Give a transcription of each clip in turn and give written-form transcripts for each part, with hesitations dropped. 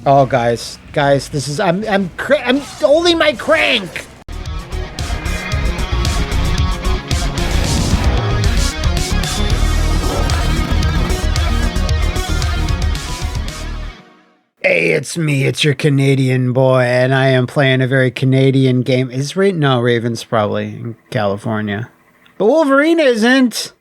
Oh, guys, this is I'm holding my crank. Hey, it's me. It's your Canadian boy, and I am playing a very Canadian game. Is no, Raven's probably in California, but Wolverine isn't.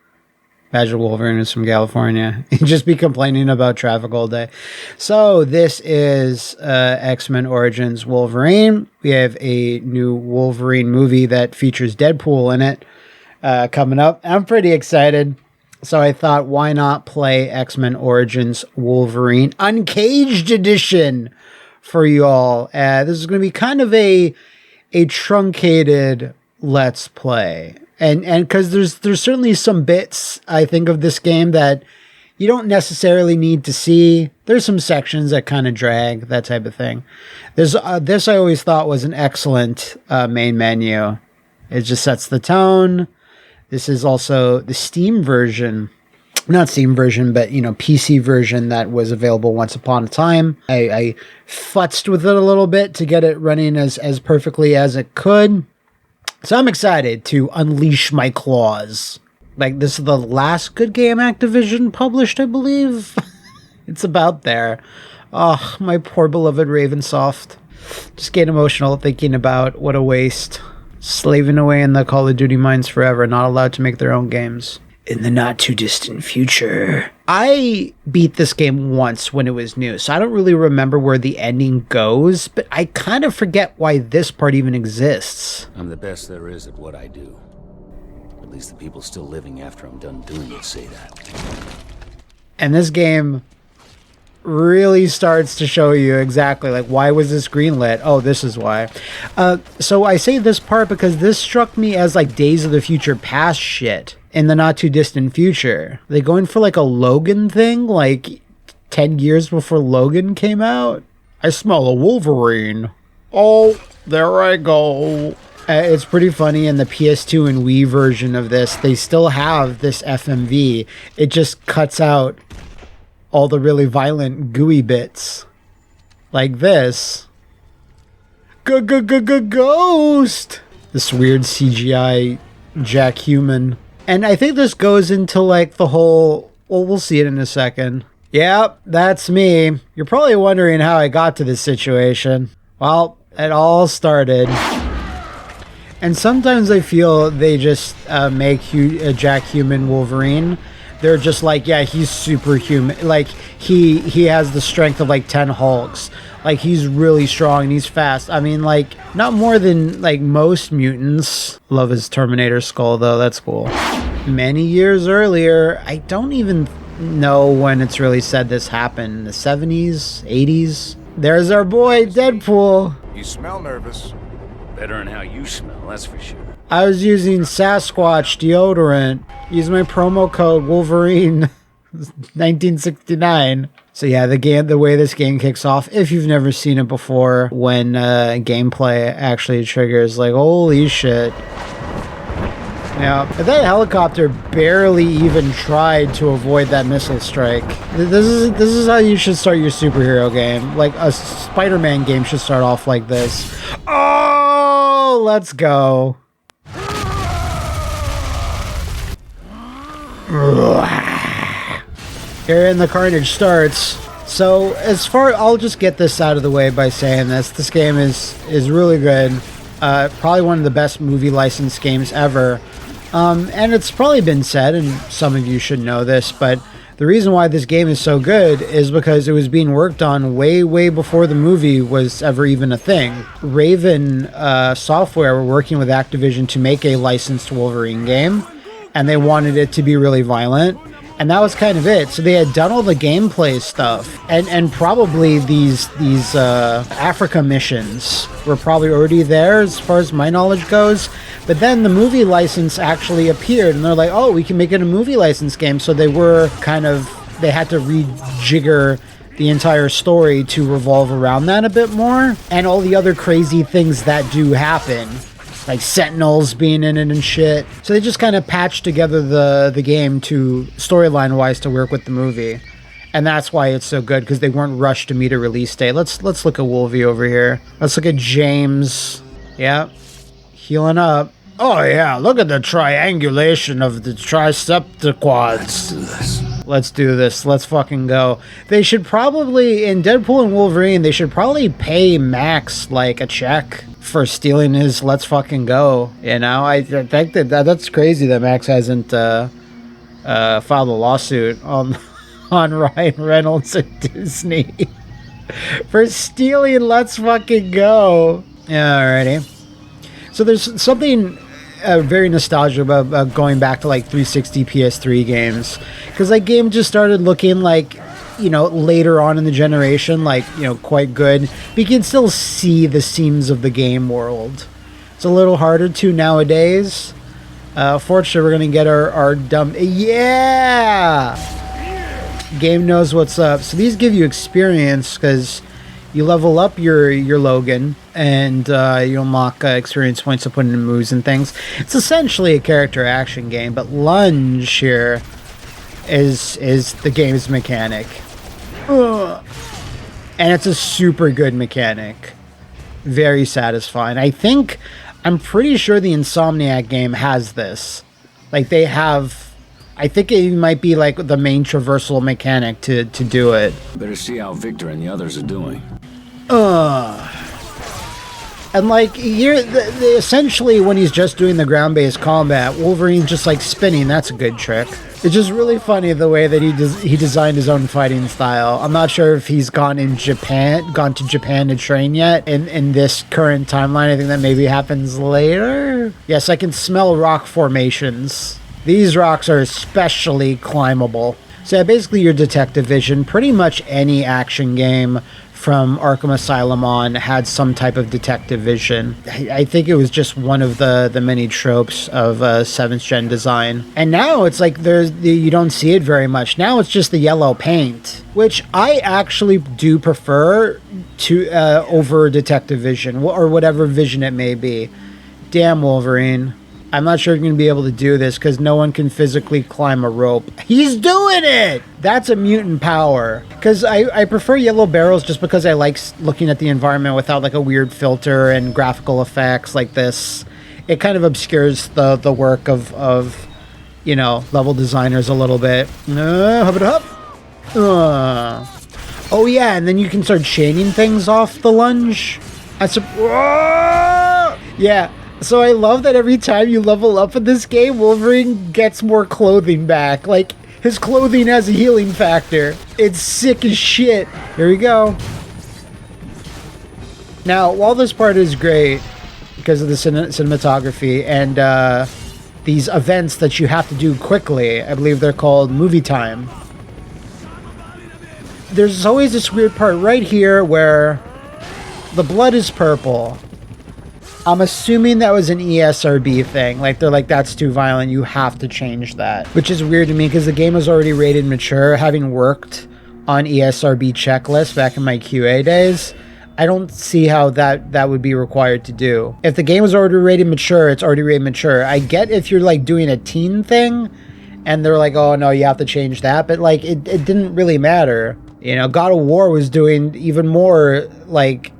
Imagine Wolverine is from California. He'd just be complaining about traffic all day. So this is X-Men Origins Wolverine. We have a new Wolverine movie that features Deadpool in it coming up. I'm pretty excited. So I thought, why not play X-Men Origins Wolverine Uncaged Edition for you all? This is going to be kind of a truncated Let's Play. And because there's certainly some bits, I think, of this game that you don't necessarily need to see. There's some sections that kind of drag, that type of thing. This I always thought was an excellent main menu. It just sets the tone. This is also the Steam version. Not Steam version, but, PC version that was available once upon a time. I futzed with it a little bit to get it running as perfectly as it could. So I'm excited to unleash my claws. Like, this is the last good game Activision published, I believe. It's about there. Oh, my poor beloved Ravensoft. Just get emotional thinking about what a waste. Slaving away in the Call of Duty mines forever, not allowed to make their own games. In the not too distant future. I beat this game once when it was new, so I don't really remember where the ending goes, but I kind of forget why this part even exists. I'm the best there is at what I do. At least the people still living after I'm done doing it say that. And this game really starts to show you exactly, like, why was this greenlit? Oh, this is why. So I say this part because this struck me as, like, Days of the Future Past shit. In the not too distant future. Are they going for like a Logan thing? Like 10 years before Logan came out? I smell a Wolverine. Oh, there I go. It's pretty funny. In the PS2 and Wii version of this, they still have this FMV. It just cuts out all the really violent gooey bits. Like this. Ghost! This weird CGI Jack Human. And I think this goes into like the whole, well, we'll see it in a second. Yep, that's me. You're probably wondering how I got to this situation. Well, it all started. And sometimes I feel they just make Jack Human Wolverine. They're just like, yeah, he's superhuman. Like, he has the strength of like 10 Hulks. Like, he's really strong and he's fast. I mean, like, not more than, like, most mutants. Love his Terminator skull, though. That's cool. Many years earlier, I don't even know when it's really said this happened. The 70s? 80s? There's our boy, Deadpool. You smell nervous. Better than how you smell, that's for sure. I was using Sasquatch deodorant. Use my promo code Wolverine 1969. So yeah, the way this game kicks off, if you've never seen it before, when gameplay actually triggers, like, holy shit. Now, that helicopter barely even tried to avoid that missile strike. This is how you should start your superhero game. Like, a Spider-Man game should start off like this. Oh, let's go. Here in the carnage starts. So I'll just get this out of the way by saying this game is really good. Probably one of the best movie licensed games ever. And it's probably been said, and some of you should know this, but the reason why this game is so good is because it was being worked on way before the movie was ever even a thing. Raven Software were working with Activision to make a licensed Wolverine game, and they wanted it to be really violent. And that was kind of it. So they had done all the gameplay stuff, and probably these Africa missions were probably already there as far as my knowledge goes. But then the movie license actually appeared, and they're like, oh, we can make it a movie license game. So they had to rejigger the entire story to revolve around that a bit more, and all the other crazy things that do happen. Like Sentinels being in it and shit. So they just kind of patched together the game to storyline wise to work with the movie. And that's why it's so good, because they weren't rushed to meet a release date. Let's look at Wolvie over here. Let's look at James. Yeah. Healing up. Oh yeah, look at the triangulation of the triceptiquads. Let's do this. Let's fucking go. They should probably, in Deadpool and Wolverine, they should probably pay Max like a check for stealing his let's fucking go. You know, I think that's crazy that Max hasn't filed a lawsuit on Ryan Reynolds and Disney for stealing let's fucking go. Alrighty. So there's something very nostalgic about going back to like 360 PS3 games, because that game just started looking like, you know, later on in the generation, like, you know, quite good. But you can still see the seams of the game world. It's a little harder to nowadays. Fortunately, we're gonna get our dumb, yeah, game knows what's up. So these give you experience, because you level up your Logan, and you unlock experience points to put in moves and things. It's essentially a character action game, but Lunge here is the game's mechanic. Ugh. And it's a super good mechanic. Very satisfying. I'm pretty sure the Insomniac game has this. Like, they have... I think it might be like the main traversal mechanic to do it. Better see how Victor and the others are doing. And like here, essentially when he's just doing the ground-based combat, Wolverine's just like spinning. That's a good trick. It's just really funny the way that he designed his own fighting style. I'm not sure if he's gone to Japan to train yet in this current timeline. I think that maybe happens later. Yes, I can smell rock formations. These rocks are especially climbable. So yeah, basically your detective vision. Pretty much any action game from Arkham Asylum on had some type of detective vision. I think it was just one of the many tropes of 7th gen design. And now it's like you don't see it very much. Now it's just the yellow paint, which I actually do prefer to over detective vision, or whatever vision it may be. Damn, Wolverine. I'm not sure you're going to be able to do this because no one can physically climb a rope. He's doing it! That's a mutant power. Because I prefer yellow barrels just because I like looking at the environment without like a weird filter and graphical effects like this. It kind of obscures the work of you know, level designers a little bit. Hop it up. Oh yeah, and then you can start chaining things off the lunge. Yeah. So I love that every time you level up in this game, Wolverine gets more clothing back. Like, his clothing has a healing factor. It's sick as shit. Here we go. Now, while this part is great because of the cinematography and these events that you have to do quickly, I believe they're called movie time. There's always this weird part right here where the blood is purple. I'm assuming that was an ESRB thing. Like, they're like, that's too violent, you have to change that. Which is weird to me because the game was already rated mature. Having worked on ESRB checklists back in my QA days, I don't see how that would be required to do. If the game was already rated mature, it's already rated mature. I get if you're like doing a teen thing and they're like, oh no, you have to change that. But like, it didn't really matter. You know, God of War was doing even more like,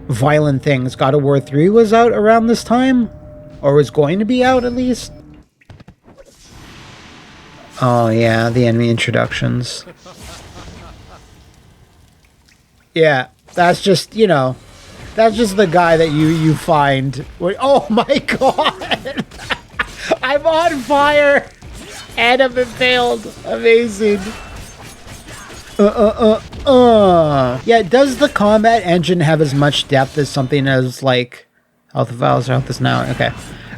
violent things. God of War 3 was out around this time, or was going to be out at least. Oh yeah, the enemy introductions. Yeah, that's just, you know, that's just the guy that you find. Oh my god! I'm on fire and I'm impaled. Amazing. Yeah, does the combat engine have as much depth as something as like Health Files or Health is Now? Okay.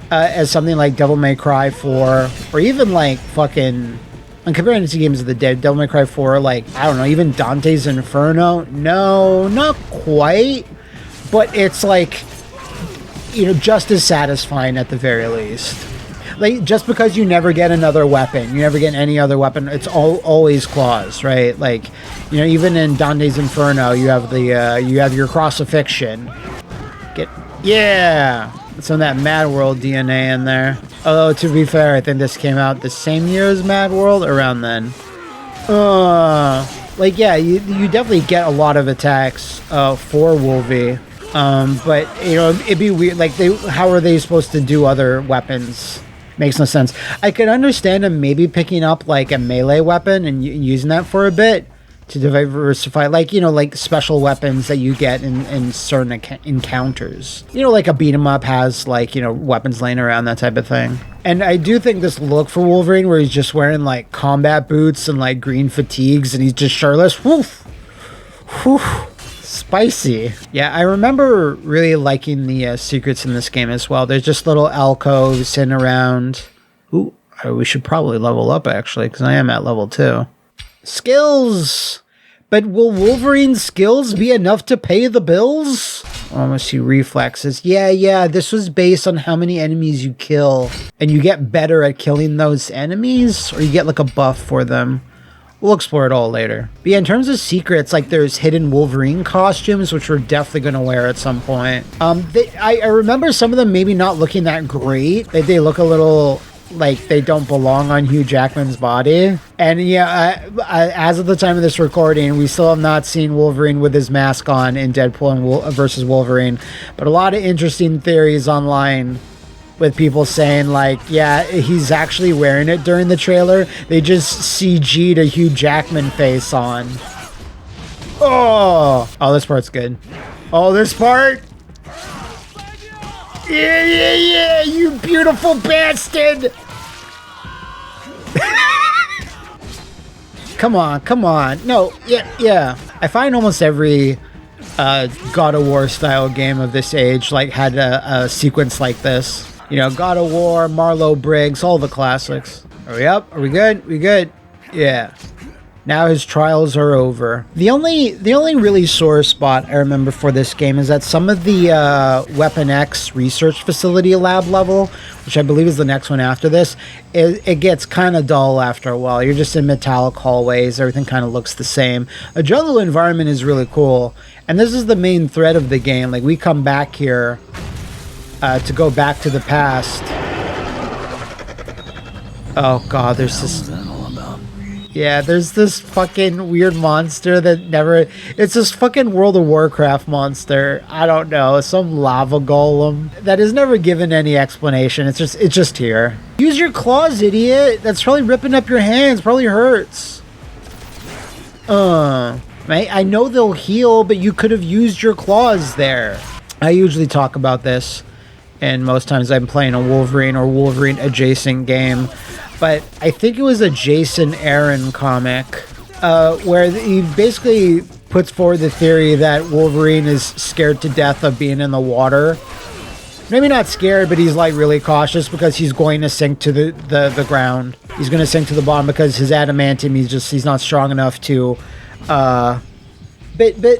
As something like Devil May Cry 4, or even like fucking, I'm comparing it to games of the dead, Devil May Cry 4, like, I don't know, even Dante's Inferno? No, not quite. But it's like, you know, just as satisfying at the very least. Like, just because you never get another weapon, you never get any other weapon, it's always claws, right? Like, you know, even in Dante's Inferno, you have you have your crucifixion. Yeah, some of that Mad World DNA in there. Although, to be fair, I think this came out the same year as Mad World, around then. Like, yeah, you definitely get a lot of attacks for Wolvie. But, you know, it'd be weird. Like, how are they supposed to do other weapons? Makes no sense. I could understand him maybe picking up, like, a melee weapon and using that for a bit to diversify. Like, you know, like special weapons that you get in certain encounters. You know, like a beat 'em up has, like, you know, weapons laying around, that type of thing. And I do think this look for Wolverine where he's just wearing, like, combat boots and, like, green fatigues and he's just shirtless. Woof! Whew. Spicy. Yeah, I remember really liking the secrets in this game as well. There's just little alcoves hidden around. Ooh, we should probably level up, actually, because I am at level 2. Skills! But will Wolverine's skills be enough to pay the bills? Almost see reflexes. Yeah, this was based on how many enemies you kill. And you get better at killing those enemies? Or you get like a buff for them? We'll explore it all later. But yeah, in terms of secrets, like there's hidden Wolverine costumes, which we're definitely going to wear at some point. I remember some of them maybe not looking that great. They look a little like they don't belong on Hugh Jackman's body. And yeah, as of the time of this recording, we still have not seen Wolverine with his mask on in Deadpool and versus Wolverine. But a lot of interesting theories online with people saying, like, yeah, he's actually wearing it during the trailer. They just CG'd a Hugh Jackman face on. Oh, this part's good. Oh, this part? Yeah, you beautiful bastard! Come on. No, yeah. I find almost every God of War style game of this age, like, had a sequence like this. You know, God of War, Marlowe Briggs, all the classics. Are we up? Are we good? We good? Yeah. Now his trials are over. The only really sore spot I remember for this game is that some of the Weapon X research facility lab level, which I believe is the next one after this, it gets kind of dull after a while. You're just in metallic hallways. Everything kind of looks the same. A jungle environment is really cool. And this is the main thread of the game. Like, we come back here to go back to the past. Oh god, there's this... Yeah, there's this fucking weird monster that never... It's this fucking World of Warcraft monster. I don't know, some lava golem that is never given any explanation. It's just here. Use your claws, idiot. That's probably ripping up your hands. Probably hurts. I know they'll heal, but you could have used your claws there. I usually talk about this, and most times I'm playing a Wolverine or Wolverine adjacent game. But I think it was a Jason Aaron comic where he basically puts forward the theory that Wolverine is scared to death of being in the water. Maybe not scared, but he's like really cautious because he's going to sink to the ground. He's going to sink to the bottom because his adamantium, he's not strong enough to... But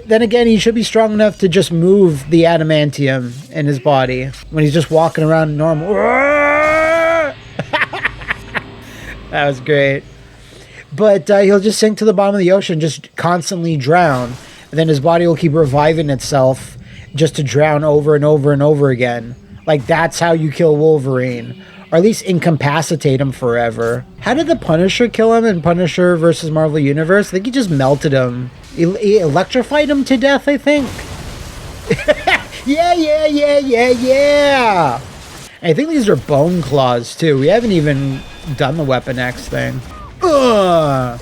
then again, he should be strong enough to just move the adamantium in his body when he's just walking around normal. That was great. But he'll just sink to the bottom of the ocean, just constantly drown. And then his body will keep reviving itself just to drown over and over and over again. Like, that's how you kill Wolverine. Or at least incapacitate him forever. How did the Punisher kill him in Punisher versus Marvel Universe? I think he just melted him. He electrified him to death, I think. Yeah. I think these are bone claws, too. We haven't even done the Weapon X thing. And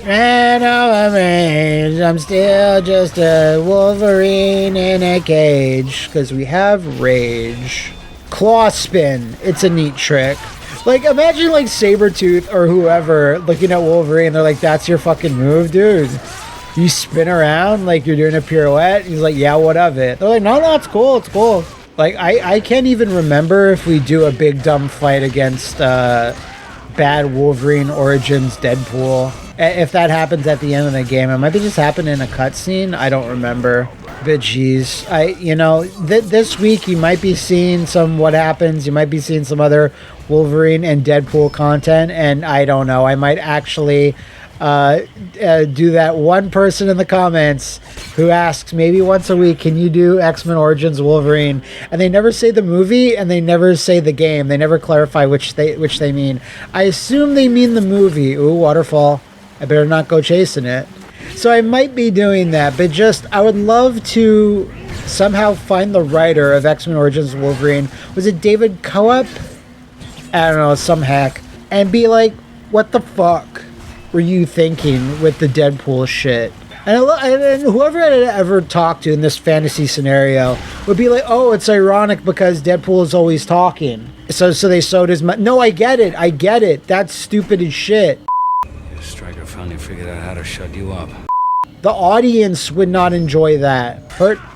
I'm still just a Wolverine in a cage. Because we have rage. Claw spin. It's a neat trick. Like, imagine, like, Sabretooth or whoever looking at Wolverine. They're like, that's your fucking move, dude. You spin around like you're doing a pirouette. He's like, yeah, what of it? They're like, no, it's cool. It's cool. Like, I can't even remember if we do a big dumb fight against bad Wolverine Origins Deadpool. If that happens at the end of the game, it might be just happening in a cutscene. I don't remember. But geez, this week you might be seeing some what happens. You might be seeing some other Wolverine and Deadpool content, and I don't know. I might actually do that one person in the comments who asks maybe once a week, can you do X-Men Origins Wolverine? And they never say the movie and they never say the game. They never clarify which they mean. I assume they mean the movie. Ooh, waterfall. I better not go chasing it. So I might be doing that, but I would love to somehow find the writer of X-Men Origins Wolverine. Was it David Coep? I don't know, some hack. And be like, what the fuck were you thinking with the Deadpool shit? And whoever I ever talked to in this fantasy scenario would be like, oh, it's ironic because Deadpool is always talking. So they sewed his... No, I get it. That's stupid as shit. Stryker finally figured out how to shut you up. The audience would not enjoy that.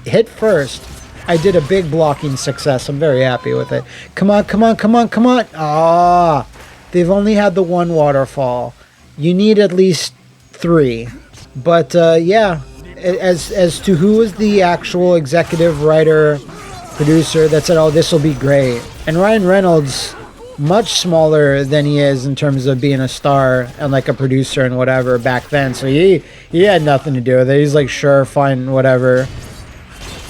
Hit first. I did a big blocking success. I'm very happy with it. Come on. Ah, they've only had the one waterfall. You need at least 3. But yeah, as to who is the actual executive writer, producer that said, oh, this will be great. And Ryan Reynolds, much smaller than he is in terms of being a star and like a producer and whatever back then. So he had nothing to do with it. He's like, sure, fine, whatever.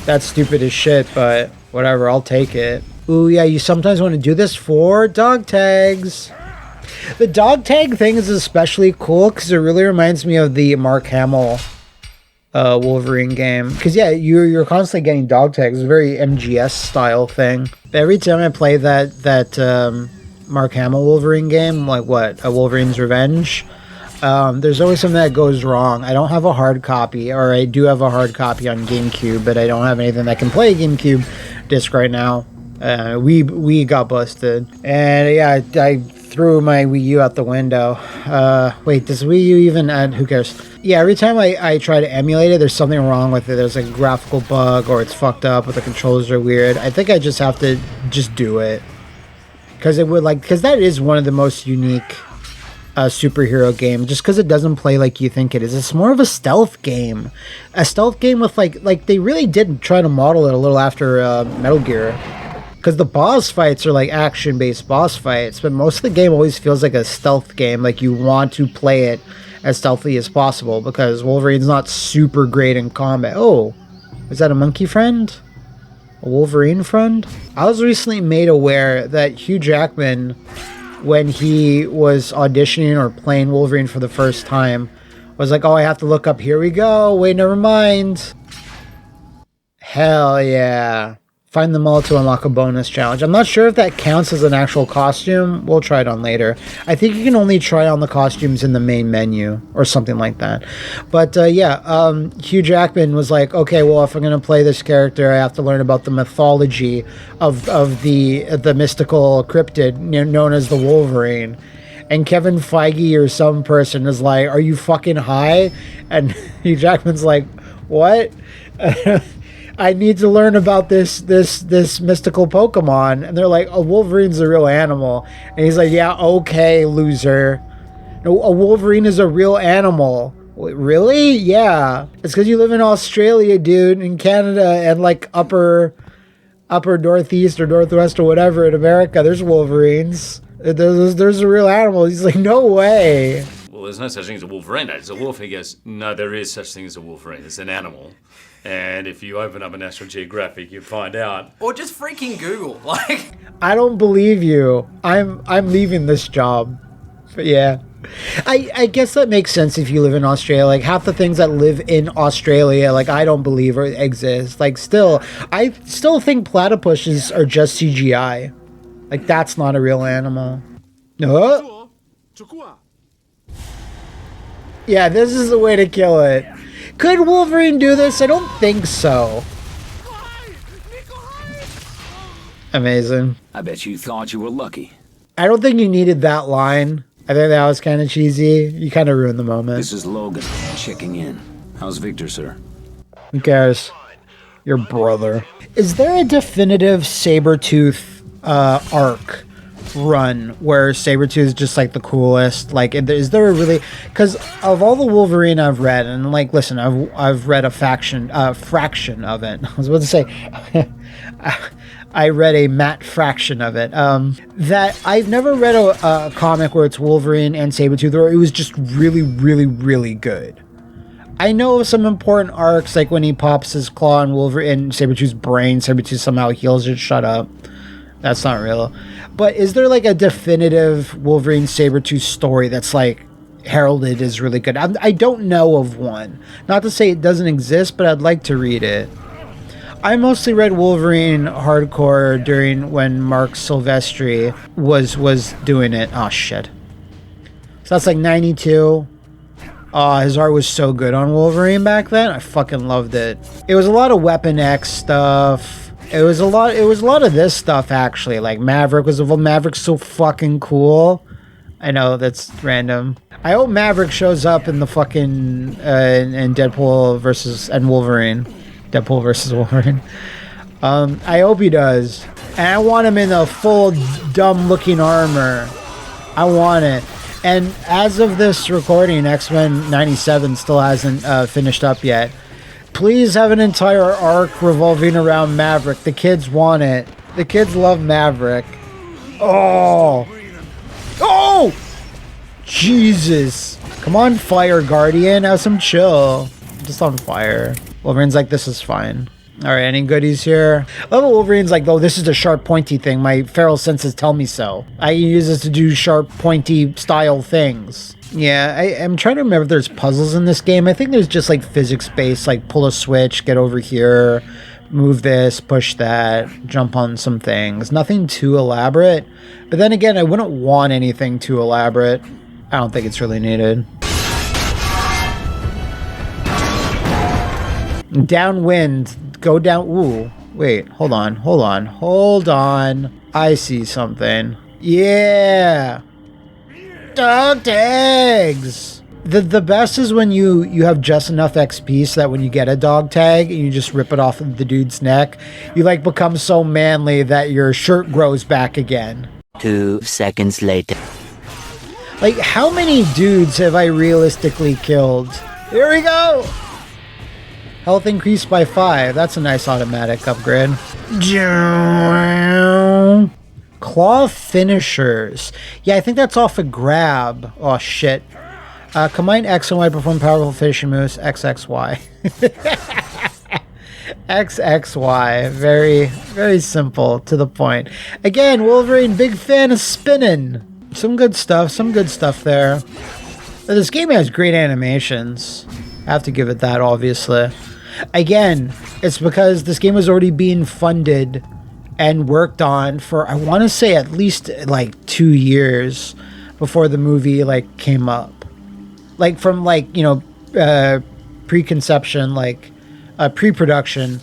That's stupid as shit, but whatever, I'll take it. Ooh, yeah, you sometimes want to do this for dog tags. The dog tag thing is especially cool because it really reminds me of the Mark Hamill Wolverine game. Because, yeah, you're constantly getting dog tags. It's a very MGS style thing. But every time I play that Mark Hamill Wolverine game, like what, a Wolverine's Revenge, there's always something that goes wrong. I don't have a hard copy, or I do have a hard copy on GameCube, but I don't have anything that can play GameCube disc right now. We got busted. And yeah, I threw my Wii U out the window. Wait, does Wii U even add? Who cares? Yeah, every time I try to emulate it, there's something wrong with it. There's like a graphical bug, or it's fucked up, or the controls are weird. I think I just have to just do it. Because that is one of the most unique superhero game, just because it doesn't play like you think it is. It's more of a stealth game. A stealth game with like they really did try to model it a little after Metal Gear. Because the boss fights are like action-based boss fights, but most of the game always feels like a stealth game. Like you want to play it as stealthily as possible because Wolverine's not super great in combat. Oh, is that a monkey friend? A Wolverine friend? I was recently made aware that Hugh Jackman, when he was auditioning or playing Wolverine for the first time, was like, oh, I have to look up. Here we go. Wait, never mind. Hell yeah. Find them all to unlock a bonus challenge. I'm not sure if that counts as an actual costume. We'll try it on later. I think you can only try on the costumes in the main menu or something like that. But yeah, Hugh Jackman was like, okay, well, if I'm going to play this character, I have to learn about the mythology of the mystical cryptid known as the Wolverine. And Kevin Feige or some person is like, are you fucking high? And Hugh Jackman's like, what? I need to learn about this mystical Pokemon. And they're like, oh, Wolverine's a real animal. And he's like, yeah, okay, loser. No, a Wolverine is a real animal. Wait, really? Yeah. It's because you live in Australia, dude, in Canada, and like upper northeast or northwest or whatever in America. There's Wolverines. There's a real animal. He's like, no way. Well, there's no such thing as a Wolverine. It's a wolf. He goes, no, there is such thing as a Wolverine. It's an animal. And if you open up a National Geographic, you find out. Or just freaking Google. Like, I don't believe you. I'm leaving this job. But yeah. I guess that makes sense if you live in Australia. Like half the things that live in Australia, like I don't believe or exist. Like I still think platypuses are just CGI. Like that's not a real animal. No. Yeah, this is the way to kill it. Could Wolverine do this? I don't think so. Amazing. I bet you thought you were lucky. I don't think you needed that line. I think that was kind of cheesy. You kind of ruined the moment. This is Logan, checking in. How's Victor, sir? Who cares? Your brother. Is there a definitive Sabretooth arc run where Sabretooth is just like the coolest? Like, is there a really... Because of all the Wolverine I've read, and like, listen, I've read a fraction of it. I was about to say... I read a matte fraction of it. That I've never read a comic where it's Wolverine and Sabretooth, or it was just really, really, really good. I know of some important arcs, like when he pops his claw in Wolverine in Sabretooth's brain, Sabretooth somehow heals it. Shut up. That's not real. But is there like a definitive Wolverine Sabretooth story that's like heralded as really good. I don't know of one. Not to say it doesn't exist, but I'd like to read it. I mostly read Wolverine hardcore during when Mark Silvestri was doing it. Oh shit. So that's like 92. His art was so good on Wolverine back then. I fucking loved it. It was a lot of Weapon X stuff. It was a lot of this stuff actually. Like Maverick's so fucking cool. I know that's random. I hope Maverick shows up in the fucking in Deadpool and Wolverine. Deadpool versus Wolverine. I hope he does. And I want him in a full dumb looking armor. I want it. And as of this recording, X-Men 97 still hasn't finished up yet. Please have an entire arc revolving around Maverick. The kids want it. The kids love Maverick. Oh! Jesus! Come on, Fire Guardian. Have some chill. I'm just on fire. Wolverine's like, this is fine. Alright, any goodies here? I love Wolverine's like, oh, this is a sharp, pointy thing. My feral senses tell me so. I use this to do sharp, pointy style things. Yeah, I'm trying to remember if there's puzzles in this game. I think there's just like physics-based, like pull a switch, get over here, move this, push that, jump on some things. Nothing too elaborate. But then again, I wouldn't want anything too elaborate. I don't think it's really needed. Downwind. Go down. Ooh. Wait. Hold on. I see something. Yeah. Dog tags. The best is when you have just enough XP so that when you get a dog tag and you just rip it off of the dude's neck, you like become so manly that your shirt grows back again. 2 seconds later. Like, how many dudes have I realistically killed? Here we go! Health increased by 5. That's a nice automatic upgrade. Claw finishers. Yeah, I think that's off a grab. Oh, shit. Combine X and Y perform powerful finishing moves. XXY. XXY. Very, very simple. To the point. Again, Wolverine, big fan of spinning. Some good stuff there. But this game has great animations. I have to give it that, obviously. Again, it's because this game was already being funded and worked on for, I want to say, at least like 2 years before the movie like came up. Like from like, you know, preconception, like pre-production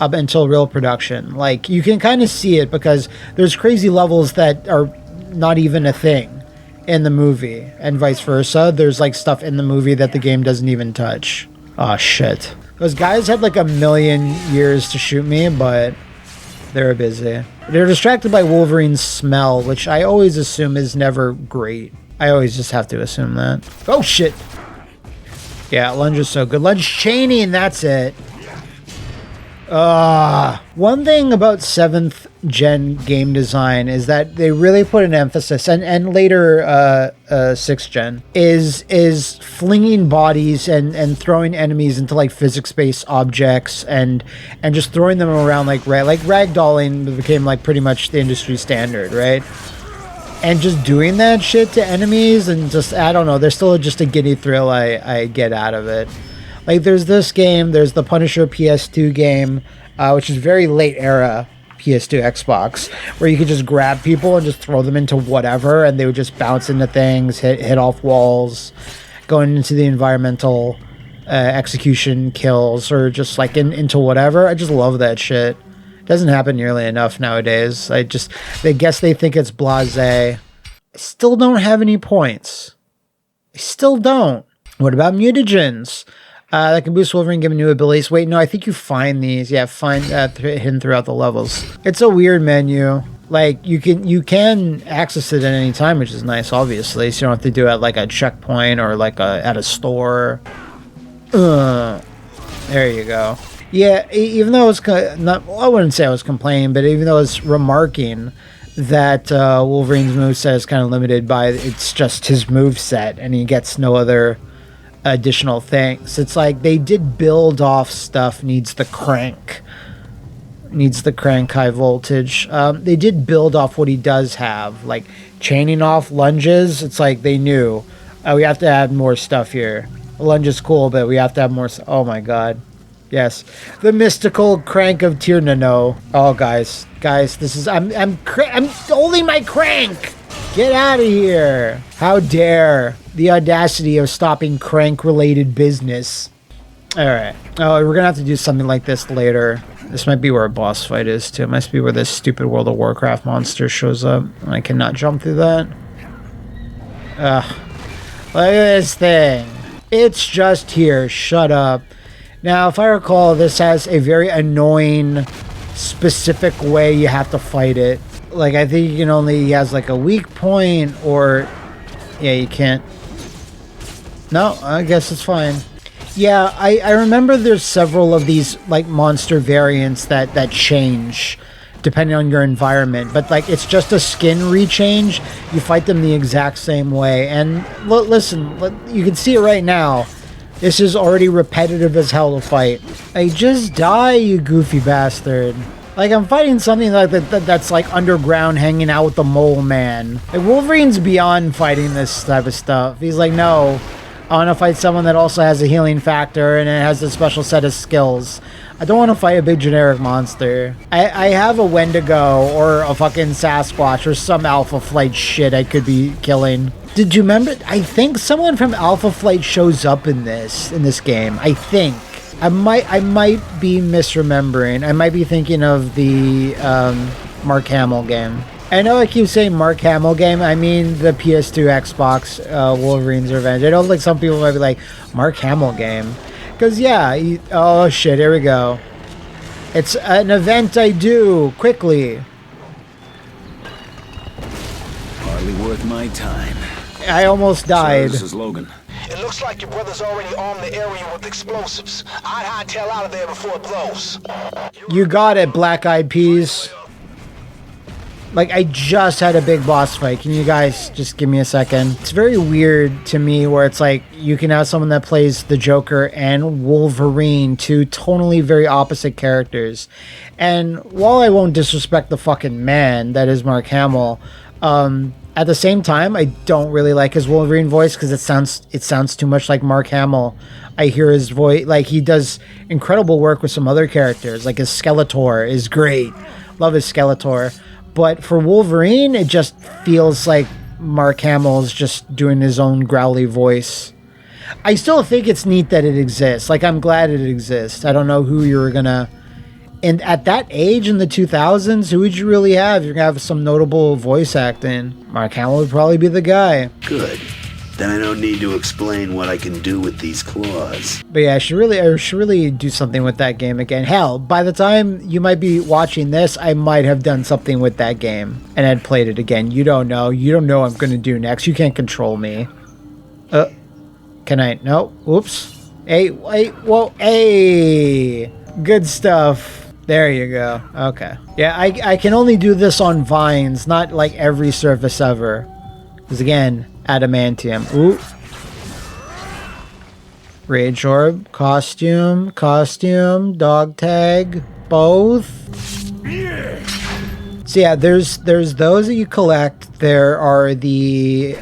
up until real production. Like you can kind of see it because there's crazy levels that are not even a thing in the movie and vice versa. There's like stuff in the movie that the game doesn't even touch. Oh shit. Those guys had like a million years to shoot me, but they were busy. They're distracted by Wolverine's smell, which I always assume is never great. I always just have to assume that. Oh shit. Yeah, lunge is so good. Lunge chaining, that's it. One thing about 7th gen game design is that they really put an emphasis, and later 6th gen, is flinging bodies and throwing enemies into like physics-based objects and just throwing them around like ragdolling became like pretty much the industry standard, right? And just doing that shit to enemies and just, I don't know, there's still just a giddy thrill I get out of it. Like, there's this game, there's the Punisher PS2 game, which is very late era PS2 Xbox, where you could just grab people and just throw them into whatever, and they would just bounce into things, hit off walls, going into the environmental execution kills, or just like into whatever. I just love that shit. It doesn't happen nearly enough nowadays. I guess they think it's blasé. I still don't have any points. I still don't. What about mutagens? That can boost Wolverine, giving new abilities. Wait, no, I think you find these. Yeah, find hidden throughout the levels. It's a weird menu. Like, you can access it at any time, which is nice, obviously. So you don't have to do it at like a checkpoint or like at a store. There you go. Yeah, even though it's not, I wouldn't say I was complaining, but even though I was remarking that Wolverine's moveset is kind of limited by it's just his moveset, and he gets no other additional things. It's like they did build off stuff needs the crank high voltage. They did build off what he does have, like chaining off lunges. It's like they knew, We have to add more stuff here. The lunge is cool, but we have to have more. Oh my god. Yes. The mystical crank of Tierno. Oh, guys. Guys, this is... I'm holding my crank! Get out of here! How dare the audacity of stopping crank-related business. Alright. Oh, we're gonna have to do something like this later. This might be where a boss fight is, too. It must be where this stupid World of Warcraft monster shows up. I cannot jump through that. Ugh. Look at this thing. It's just here. Shut up. Now, if I recall, this has a very annoying, specific way you have to fight it. Like, I think you can only... He has, like, a weak point, or... Yeah, you can't... No, I guess it's fine. Yeah, I remember there's several of these, like, monster variants that change depending on your environment. But, like, it's just a skin rechange. You fight them the exact same way. And, listen, you can see it right now. This is already repetitive as hell to fight. Like, just die, you goofy bastard. Like, I'm fighting something like that's like underground hanging out with the mole man. Like, Wolverine's beyond fighting this type of stuff. He's like, no, I want to fight someone that also has a healing factor and it has a special set of skills. I don't want to fight a big generic monster. I have a Wendigo or a fucking Sasquatch or some Alpha Flight shit I could be killing. Did you remember? I think someone from Alpha Flight shows up in this game. I think. I might be misremembering. I might be thinking of the Mark Hamill game. I know I keep saying Mark Hamill game. I mean the PS2 Xbox Wolverine's Revenge. I know like some people might be like, Mark Hamill game. Because yeah, oh shit, here we go. It's an event I do quickly. Hardly worth my time. I almost died. Sir, this is Logan. It looks like your brother's already armed the area with explosives. I'd hightail out of there before it blows. You got it, Black Eyed Peas. Like, I just had a big boss fight. Can you guys just give me a second? It's very weird to me where it's like you can have someone that plays the Joker and Wolverine, two totally very opposite characters. And while I won't disrespect the fucking man that is Mark Hamill, at the same time, I don't really like his Wolverine voice because it sounds too much like Mark Hamill. I hear his voice, like he does incredible work with some other characters, like his Skeletor is great. Love his Skeletor. But for Wolverine, it just feels like Mark Hamill is just doing his own growly voice. I still think it's neat that it exists. Like, I'm glad it exists. I don't know who you're gonna... And at that age in the 2000s, who would you really have? You're gonna have some notable voice acting. Mark Hamill would probably be the guy. Good. Then I don't need to explain what I can do with these claws. But yeah, I should really do something with that game again. Hell, by the time you might be watching this, I might have done something with that game and had played it again. You don't know. You don't know what I'm gonna do next. You can't control me. Can I? No. Oops. Hey, wait. Whoa. Hey. Good stuff. There you go. Okay. Yeah, I can only do this on vines, not like every surface ever. Because again, adamantium. Ooh. Rage orb, costume, dog tag, both. So yeah, there's those that you collect. There are the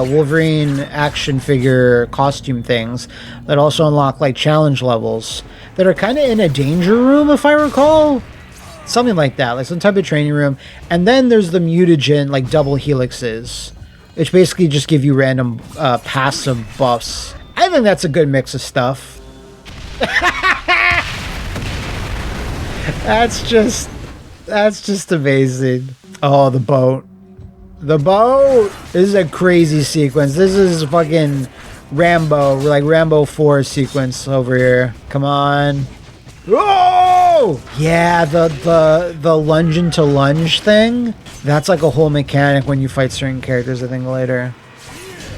Wolverine action figure costume things that also unlock like challenge levels that are kind of in a danger room, if I recall. Something like that, like some type of training room. And then there's the mutagen, like double helixes, which basically just give you random passive buffs. I think that's a good mix of stuff. That's just amazing. Oh, the boat. The boat! This is a crazy sequence. This is fucking Rambo, like Rambo 4 sequence over here. Come on. Whoa! Yeah, the lunge into lunge thing. That's like a whole mechanic when you fight certain characters, I think, later.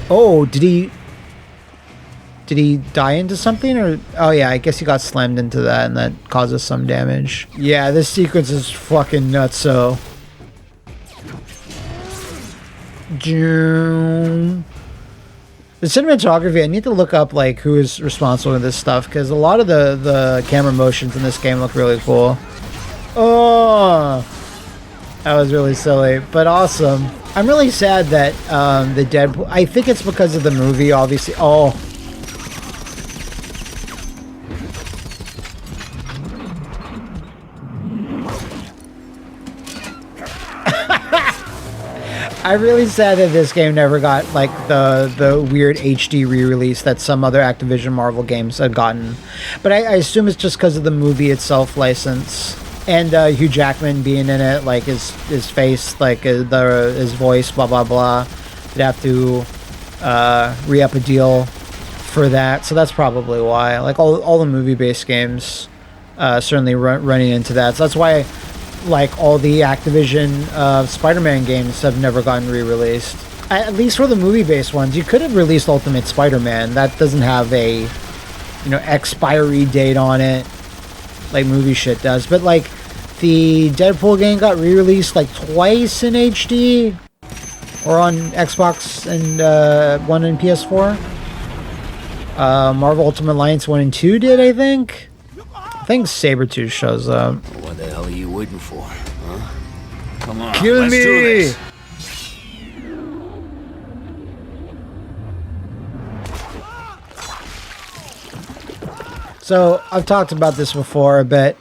Oh, did he die into something? Or oh yeah, I guess he got slammed into that and that causes some damage. Yeah, this sequence is fucking nutso. The cinematography, I need to look up like who is responsible for this stuff, because a lot of the camera motions in this game look really cool. Oh, that was really silly, but awesome. I'm really sad that the Deadpool... I think it's because of the movie, obviously. Oh. I'm really sad that this game never got like the weird HD re-release that some other Activision Marvel games had gotten. But I assume it's just because of the movie itself license. And Hugh Jackman being in it, like his face, like his voice, blah blah blah. You'd have to re-up a deal for that, so that's probably why. Like all the movie-based games, certainly running into that. So that's why, like all the Activision Spider-Man games have never gotten re-released. At least for the movie-based ones, you could have released Ultimate Spider-Man. That doesn't have a expiry date on it, like movie shit does. But like the Deadpool game got re-released like twice in HD or on Xbox and one in PS4. Marvel Ultimate Alliance 1 and 2 did, I think. I think Sabretooth shows up. What the hell are you waiting for, huh? Come on, Kill let's me! do this. So I've talked about this before, but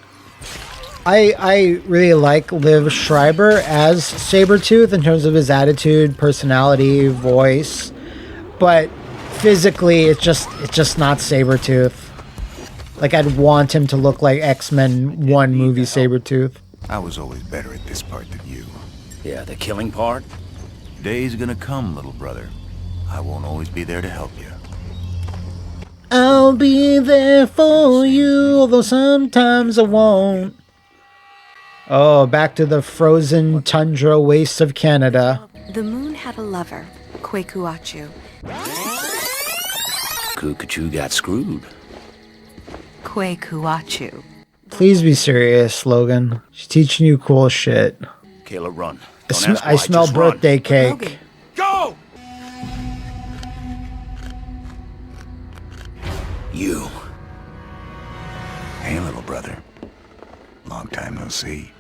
I really like Liv Schreiber as Sabretooth in terms of his attitude, personality, voice, but physically it's just not Sabretooth. Like I'd want him to look like X-Men 1 movie Sabretooth. I was always better at this part than you. Yeah, the killing part? Day's gonna come, little brother. I won't always be there to help you. I'll be there for you, although sometimes I won't. Oh, back to the frozen tundra wastes of Canada. The moon had a lover, Kwekuachu. Kukachu got screwed. Kwekuachu. Please be serious, Logan. She's teaching you cool shit. Kayla, run. I smell birthday cake. Go! You. Hey, little brother. Long time no see.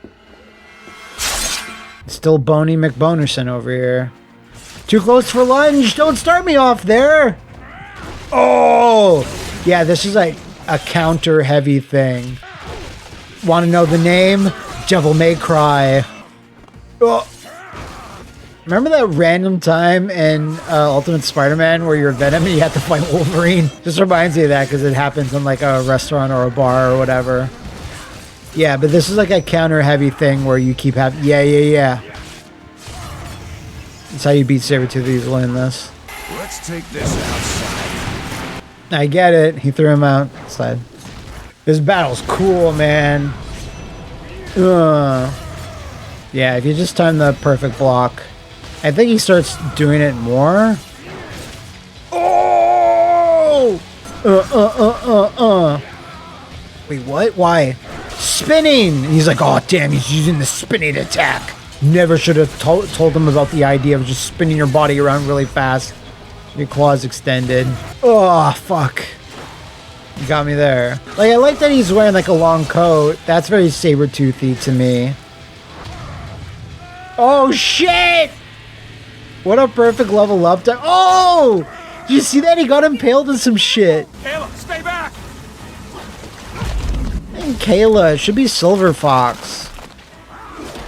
Still Boney McBonerson over here. Too close for lunch. Don't start me off there. Oh, yeah, this is like a counter-heavy thing. Want to know the name? Devil May Cry. Oh. Remember that random time in Ultimate Spider-Man where you're Venom and you have to fight Wolverine? Just reminds me of that because it happens in like a restaurant or a bar or whatever. Yeah, but this is like a counter-heavy thing where you keep having... Yeah. That's how you beat Sabretooth easily in this. Let's take this outside. I get it. He threw him outside. This battle's cool, man. Yeah, if you just time the perfect block... I think he starts doing it more. Oh! Wait, what? Why? Spinning! He's like, oh, damn, he's using the spinning attack. Never should have told him about the idea of just spinning your body around really fast. Your claws extended. Oh, fuck. You got me there. Like, I like that he's wearing, like, a long coat. That's very Sabertoothy to me. Oh, shit! What a perfect level up to... Oh! Did you see that? He got impaled in some shit. Kayla, stay back! And Kayla, it should be Silver Fox.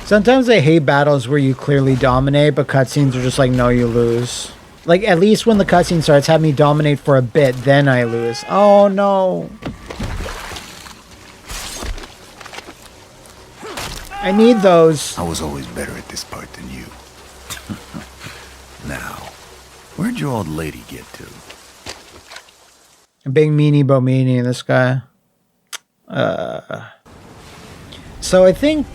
Sometimes I hate battles where you clearly dominate, but cutscenes are just like, no, you lose. Like, at least when the cutscene starts, have me dominate for a bit, then I lose. Oh, no. I need those. I was always better at this part than you. Now, where'd your old lady get to? A big meanie bomini, this guy. So I think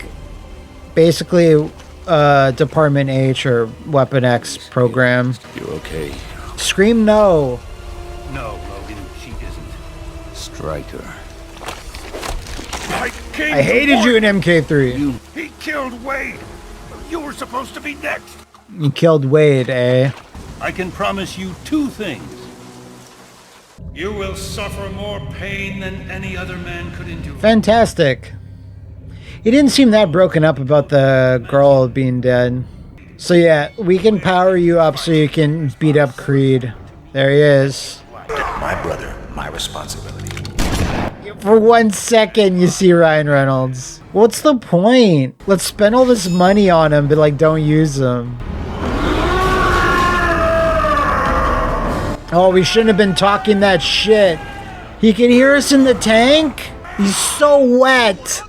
basically Department H or Weapon X program. You're okay. Scream no. No, Logan, she isn't. Strike her. I hated you in MK3. He killed Wade. You were supposed to be next. You killed Wade, eh? I can promise you two things. You will suffer more pain than any other man could endure. Fantastic. He didn't seem that broken up about the girl being dead. So yeah, we can power you up so you can beat up Creed. There he is. My brother, my responsibility. For 1 second, you see Ryan Reynolds. What's the point? Let's spend all this money on him, but like, don't use him. Oh, we shouldn't have been talking that shit. He can hear us in the tank? He's so wet.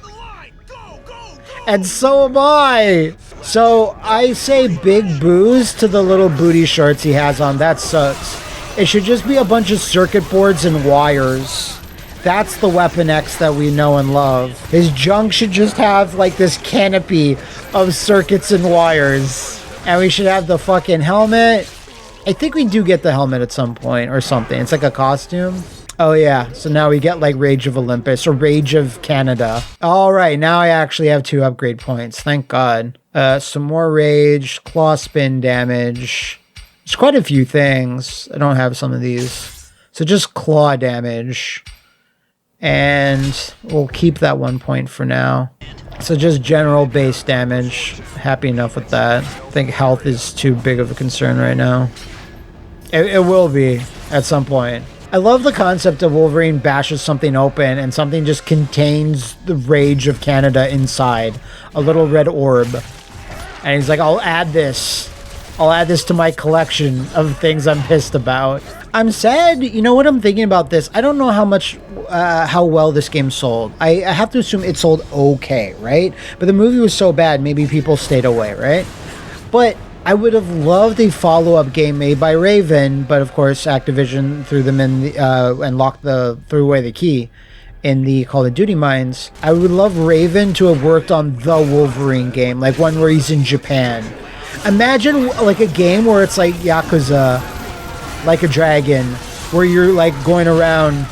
And so am I. So I say big booze to the little booty shorts he has on. That sucks. It should just be a bunch of circuit boards and wires. That's the Weapon X that we know and love. His junk should just have like this canopy of circuits and wires. And we should have the fucking helmet. I think we do get the helmet at some point or something. It's like a costume. Oh yeah, so now we get like Rage of Olympus or Rage of Canada. All right, now I actually have 2 upgrade points. Thank God. Some more Rage, Claw Spin damage. There's quite a few things. I don't have some of these. So just Claw damage. And we'll keep that 1 point for now. So just general base damage. Happy enough with that. I think health is too big of a concern right now. It will be at some point. I love the concept of Wolverine bashes something open and something just contains the Rage of Canada inside. A little red orb. And he's like, I'll add this to my collection of things I'm pissed about. I'm sad. You know what I'm thinking about this? I don't know how well this game sold. I have to assume it sold okay, right? But the movie was so bad, maybe people stayed away, right? But I would have loved a follow-up game made by Raven, but of course Activision threw them in the, threw away the key in the Call of Duty mines. I would love Raven to have worked on the Wolverine game, like one where he's in Japan. Imagine like a game where it's like Yakuza, like a dragon, where you're like going around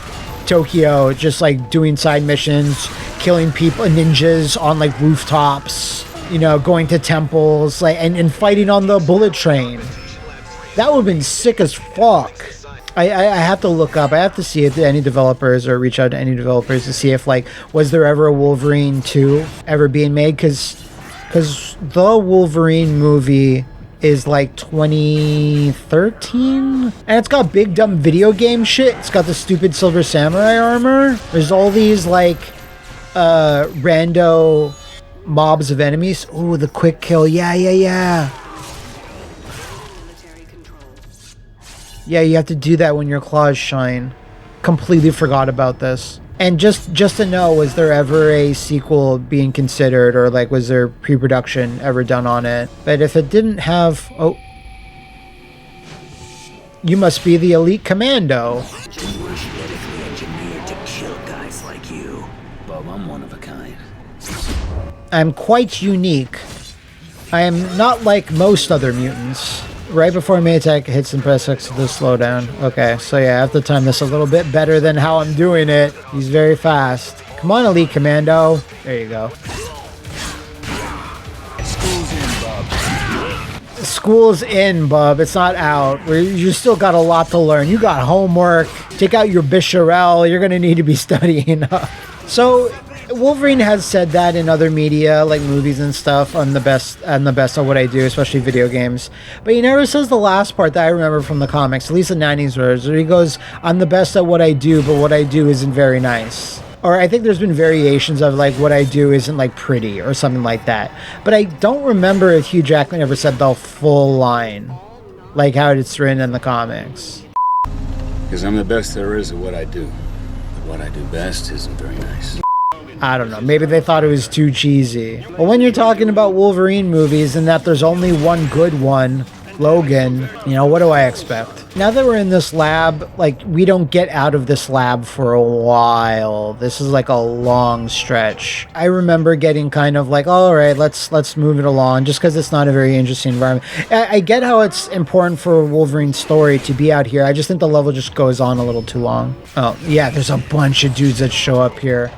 Tokyo, just like doing side missions, killing people, ninjas on like rooftops, you know, going to temples, like and fighting on the bullet train. That would have been sick as fuck. I have to look up. I have to see if any developers or reach out to any developers to see if like was there ever a Wolverine 2 ever being made, because the Wolverine movie is like 2013 and it's got big dumb video game shit. It's got the stupid Silver Samurai armor. There's all these like rando mobs of enemies. Ooh, the quick kill. Yeah. Yeah, you have to do that when your claws shine. Completely forgot about this. And just to know, was there ever a sequel being considered, or like was there pre-production ever done on it? But if it didn't have, oh, you must be the elite commando. Genetically engineered to kill guys like you. Bob, I'm one of a kind. I'm quite unique. I am not like most other mutants. Right before main attack hits and press X to slow down. Okay, so yeah, I have to time this a little bit better than how I'm doing it. He's very fast. Come on, Elite Commando. There you go. School's in, bub. It's not out. You still got a lot to learn. You got homework. Take out your Bisharel. You're going to need to be studying up. So Wolverine has said that in other media, like movies and stuff, on the best of what I do, especially video games. But he never says the last part that I remember from the comics, at least the 90s version, where he goes, I'm the best at what I do, but what I do isn't very nice. Or I think there's been variations of like what I do isn't like pretty or something like that. But I don't remember if Hugh Jackman ever said the full line, like how it's written in the comics. Because I'm the best there is at what I do. But what I do best isn't very nice. I don't know. Maybe they thought it was too cheesy. Well, when you're talking about Wolverine movies and that there's only one good one, Logan, you know, what do I expect? Now that we're in this lab, like, we don't get out of this lab for a while. This is like a long stretch. I remember getting kind of like, all right, let's move it along, just because it's not a very interesting environment. I get how it's important for Wolverine's story to be out here. I just think the level just goes on a little too long. Oh, yeah, there's a bunch of dudes that show up here.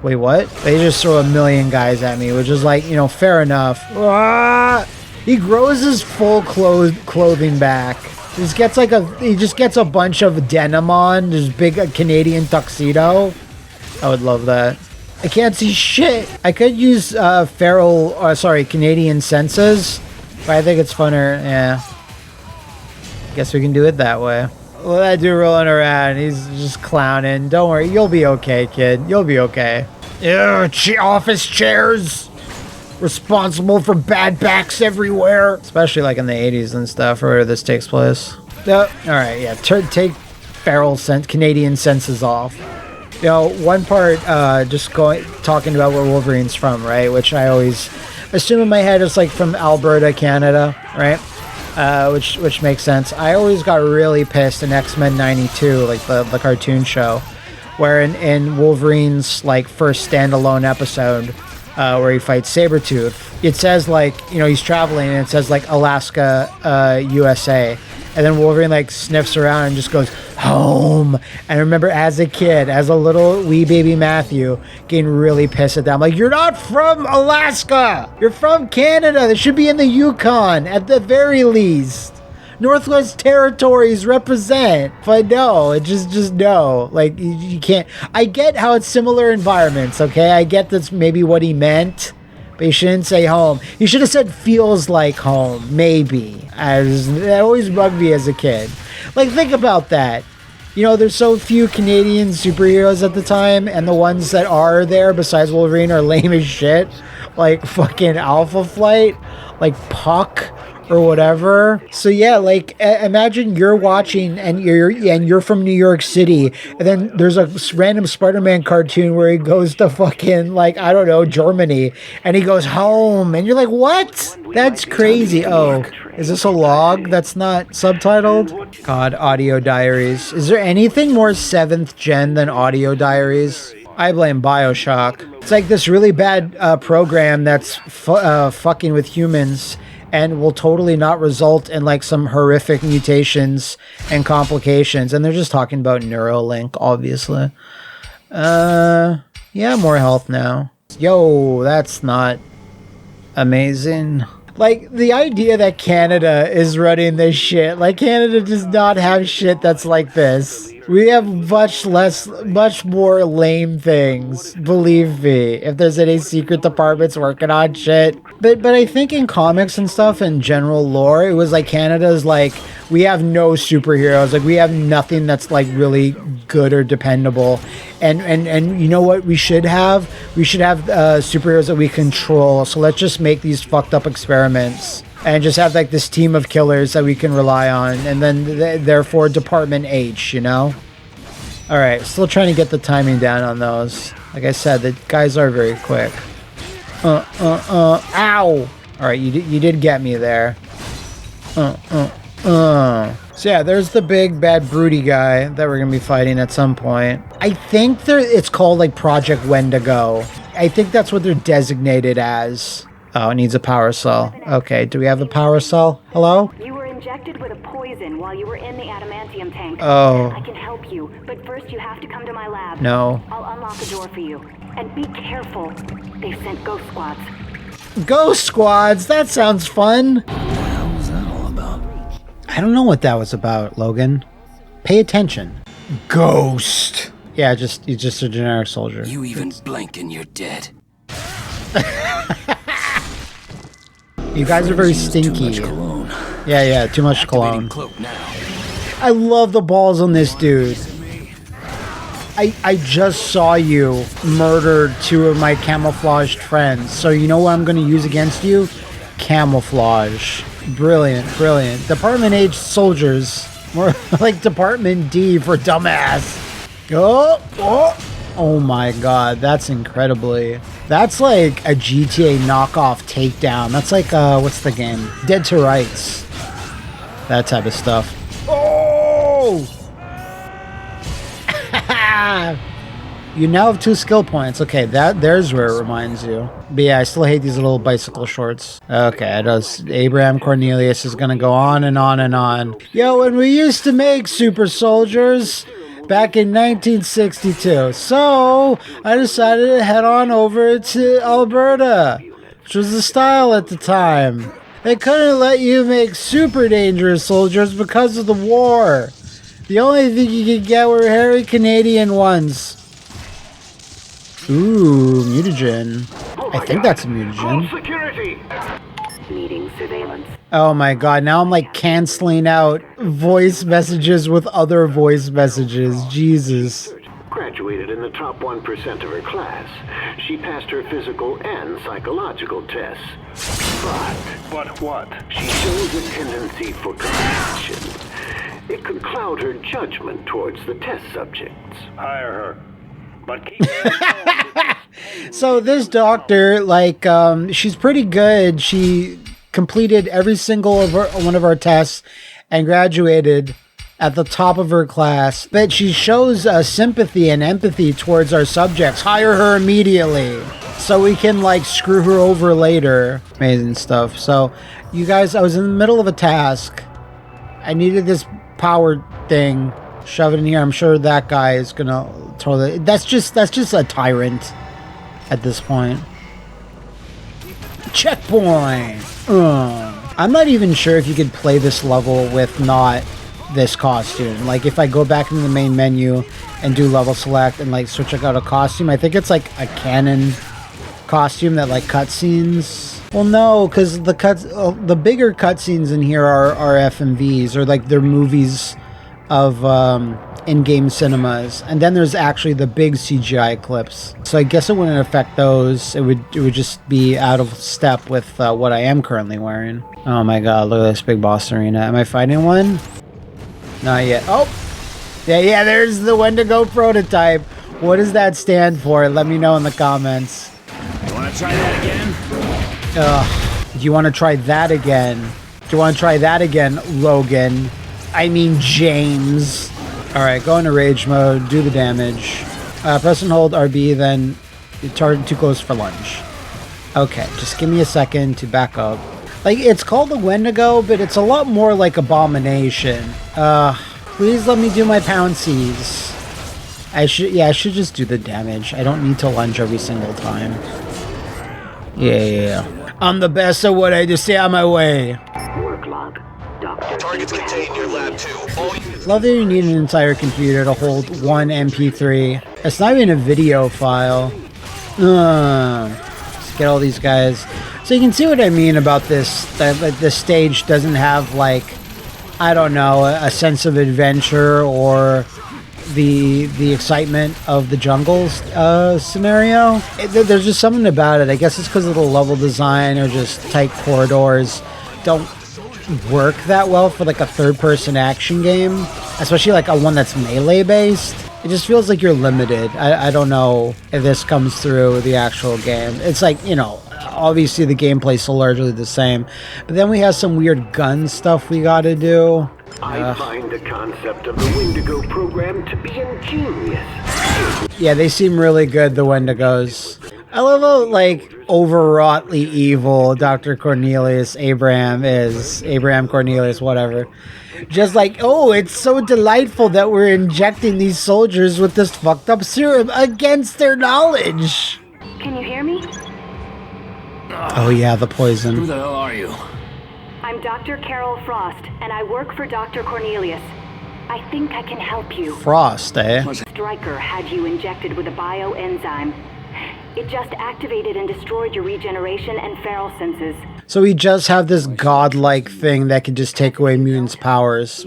Wait, what? They just throw a million guys at me, which is like, you know, fair enough. Ah! He grows his full clothing back. He just gets a bunch of denim on, this big Canadian tuxedo. I would love that. I can't see shit. I could use Canadian senses But I think it's funner, yeah. Guess we can do it that way. Well, that dude rolling around, he's just clowning. Don't worry, you'll be okay, kid. You'll be okay. Ew, office chairs. Responsible for bad backs everywhere. Especially like in the 80s and stuff, where this takes place. Alright, yeah. Take feral Canadian senses off. You know, one part, talking about where Wolverine's from, right? Which I always assume in my head is like from Alberta, Canada, right? Which makes sense. I always got really pissed in X-Men 92, like the cartoon show, where in Wolverine's like first standalone episode, where he fights Sabretooth, it says like, you know, he's traveling and it says like Alaska, USA. And then Wolverine like sniffs around and just goes, home. And I remember as a kid, as a little wee baby Matthew, getting really pissed at that. I'm like, you're not from Alaska. You're from Canada. That should be in the Yukon at the very least. Northwest Territories represent. But no, it just no. Like, you can't. I get how it's similar environments, okay? I get that's maybe what he meant. But you shouldn't say home. You should have said feels like home, maybe. That always bugged me as a kid. Like, think about that. You know, there's so few Canadian superheroes at the time, and the ones that are there besides Wolverine are lame as shit. Like fucking Alpha Flight, like Puck or whatever. So yeah, like imagine you're watching and you're from New York City, and then there's a random Spider-Man cartoon where he goes to fucking, like, I don't know, Germany, and he goes home, and you're like, what? That's crazy. Oh, is this a log that's not subtitled? God, Audio Diaries. Is there anything more 7th gen than Audio Diaries? I blame BioShock. It's like this really bad program that's fucking with humans and will totally not result in like some horrific mutations and complications. And they're just talking about Neuralink, obviously. Yeah, more health now. Yo, that's not amazing. Like, the idea that Canada is running this shit. Like, Canada does not have shit that's like this. We have much more lame things, believe me, if there's any secret departments working on shit. But I think in comics and stuff, in general lore, it was like Canada's like, we have no superheroes. Like, we have nothing that's like really good or dependable. And you know what we should have? We should have superheroes that we control. So let's just make these fucked up experiments and just have like this team of killers that we can rely on. And then therefore Department H, you know? All right, still trying to get the timing down on those. Like I said, the guys are very quick. Ow! All right, you did get me there. So yeah, there's the big bad broody guy that we're gonna be fighting at some point. I think it's called like Project Wendigo. I think that's what they're designated as. Oh, it needs a power cell. Okay, do we have a power cell? Hello? You were injected with a poison while you were in the adamantium tank. Oh. I can help you, but first you have to come to my lab. No. I'll unlock the door for you. And be careful. They've sent ghost squads. Ghost squads? That sounds fun. What the hell was that all about? I don't know what that was about, Logan. Pay attention. Ghost. Yeah, you're just a generic soldier. You even blink and you're dead. You guys are very stinky. Too much cologne. Yeah, too much cologne. Cloak now. I love the balls on this dude. I just saw you murder 2 of my camouflaged friends. So you know what I'm going to use against you? Camouflage. Brilliant. Department H soldiers. More like Department D for dumbass. Oh my god, that's incredibly... That's like a GTA knockoff takedown. That's like, what's the game? Dead to Rights. That type of stuff. Oh! You now have 2 skill points. Okay, there's where it reminds you. But yeah, I still hate these little bicycle shorts. Okay, Abraham Cornelius is gonna go on and on and on. Yo, when we used to make super soldiers back in 1962. So I decided to head on over to Alberta, which was the style at the time. They couldn't let you make super dangerous soldiers because of the war. The only thing you could get were hairy Canadian ones. Ooh, mutagen. I think that's a mutagen. needing surveillance. Oh my god, now I'm like canceling out voice messages with other voice messages. Jesus. Graduated in the top 1% of her class. She passed her physical and psychological tests. But what? She shows a tendency for compassion. It could cloud her judgment towards the test subjects. Hire her. But keep So this doctor, like, she's pretty good. She completed every single one of our tests and graduated at the top of her class. But she shows sympathy and empathy towards our subjects. Hire her immediately so we can, like, screw her over later. Amazing stuff. So, you guys, I was in the middle of a task. I needed this power thing. Shove it in here. I'm sure that guy is gonna throw the... That's just a tyrant at this point. Checkpoint! I'm not even sure if you could play this level with not this costume. Like, if I go back into the main menu and do level select and, like, switch out a costume, I think it's, like, a canon costume that, like, cutscenes... Well, no, because the bigger cutscenes in here are FMVs, or, like, they're movies of in-game cinemas, and then there's actually the big CGI clips. So I guess it wouldn't affect those. It would just be out of step with what I am currently wearing. Oh my god, look at this big boss arena. Am I fighting one? Not yet. Oh! Yeah, there's the Wendigo prototype. What does that stand for? Let me know in the comments. You want to try that again? Do you want to try that again? Do you want to try that again, Logan? I mean, James. Alright, go into rage mode, do the damage. Press and hold RB, then you target too close for lunge. Okay, just give me a second to back up. Like, it's called the Wendigo, but it's a lot more like Abomination. Please let me do my pouncies. I should just do the damage. I don't need to lunge every single time. Yeah. I'm the best at what I just say on my way. Work log. Doctor. Targets contained near lab 2. Love that you need an entire computer to hold one MP3. It's not even a video file. Let's get all these guys. So you can see what I mean about this. That this stage doesn't have, like, I don't know, a sense of adventure or the excitement of the jungles scenario. There's just something about it. I guess it's because of the level design or just tight corridors don't work that well for, like, a third-person action game, especially like a one that's melee based. It just feels like you're limited. I don't know if this comes through the actual game. It's like, you know, obviously the gameplay's still largely the same, but then we have some weird gun stuff we gotta do. I find the concept of the Wendigo program to be ingenious. Yeah, they seem really good, the Wendigos. I love how, like, overwroughtly evil Dr. Cornelius Abraham is. Abraham Cornelius, whatever. Just like, oh, it's so delightful that we're injecting these soldiers with this fucked up serum against their knowledge. Can you hear me? Oh yeah, the poison. Who the hell are you? I'm Dr. Carol Frost, and I work for Dr. Cornelius. I think I can help you. Frost, eh? Stryker had you injected with a bioenzyme. It just activated and destroyed your regeneration and feral senses. So we just have this godlike thing that can just take away mutants' powers.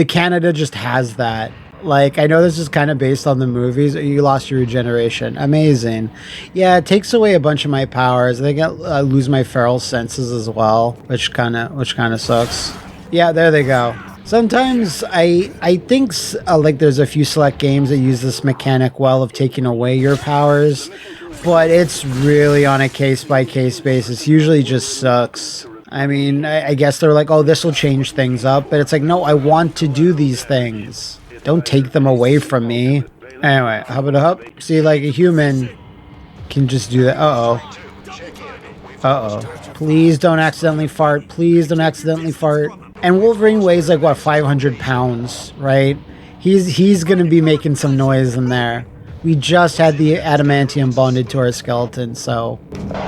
Canada just has that. Like, I know this is kind of based on the movies. You lost your regeneration. Amazing. Yeah, it takes away a bunch of my powers. I think I lose my feral senses as well, which kind of sucks. Yeah, there they go. Sometimes I think like there's a few select games that use this mechanic well of taking away your powers, but it's really on a case-by-case basis. Usually just sucks. I mean, I guess they're like, oh, this will change things up, but it's like, no, I want to do these things. Don't take them away from me. Anyway, hub it up. See, like, a human can just do that. Uh-oh. Please don't accidentally fart. Please don't accidentally fart. And Wolverine weighs, like, what, 500 pounds, right? He's gonna be making some noise in there. We just had the adamantium bonded to our skeleton, so...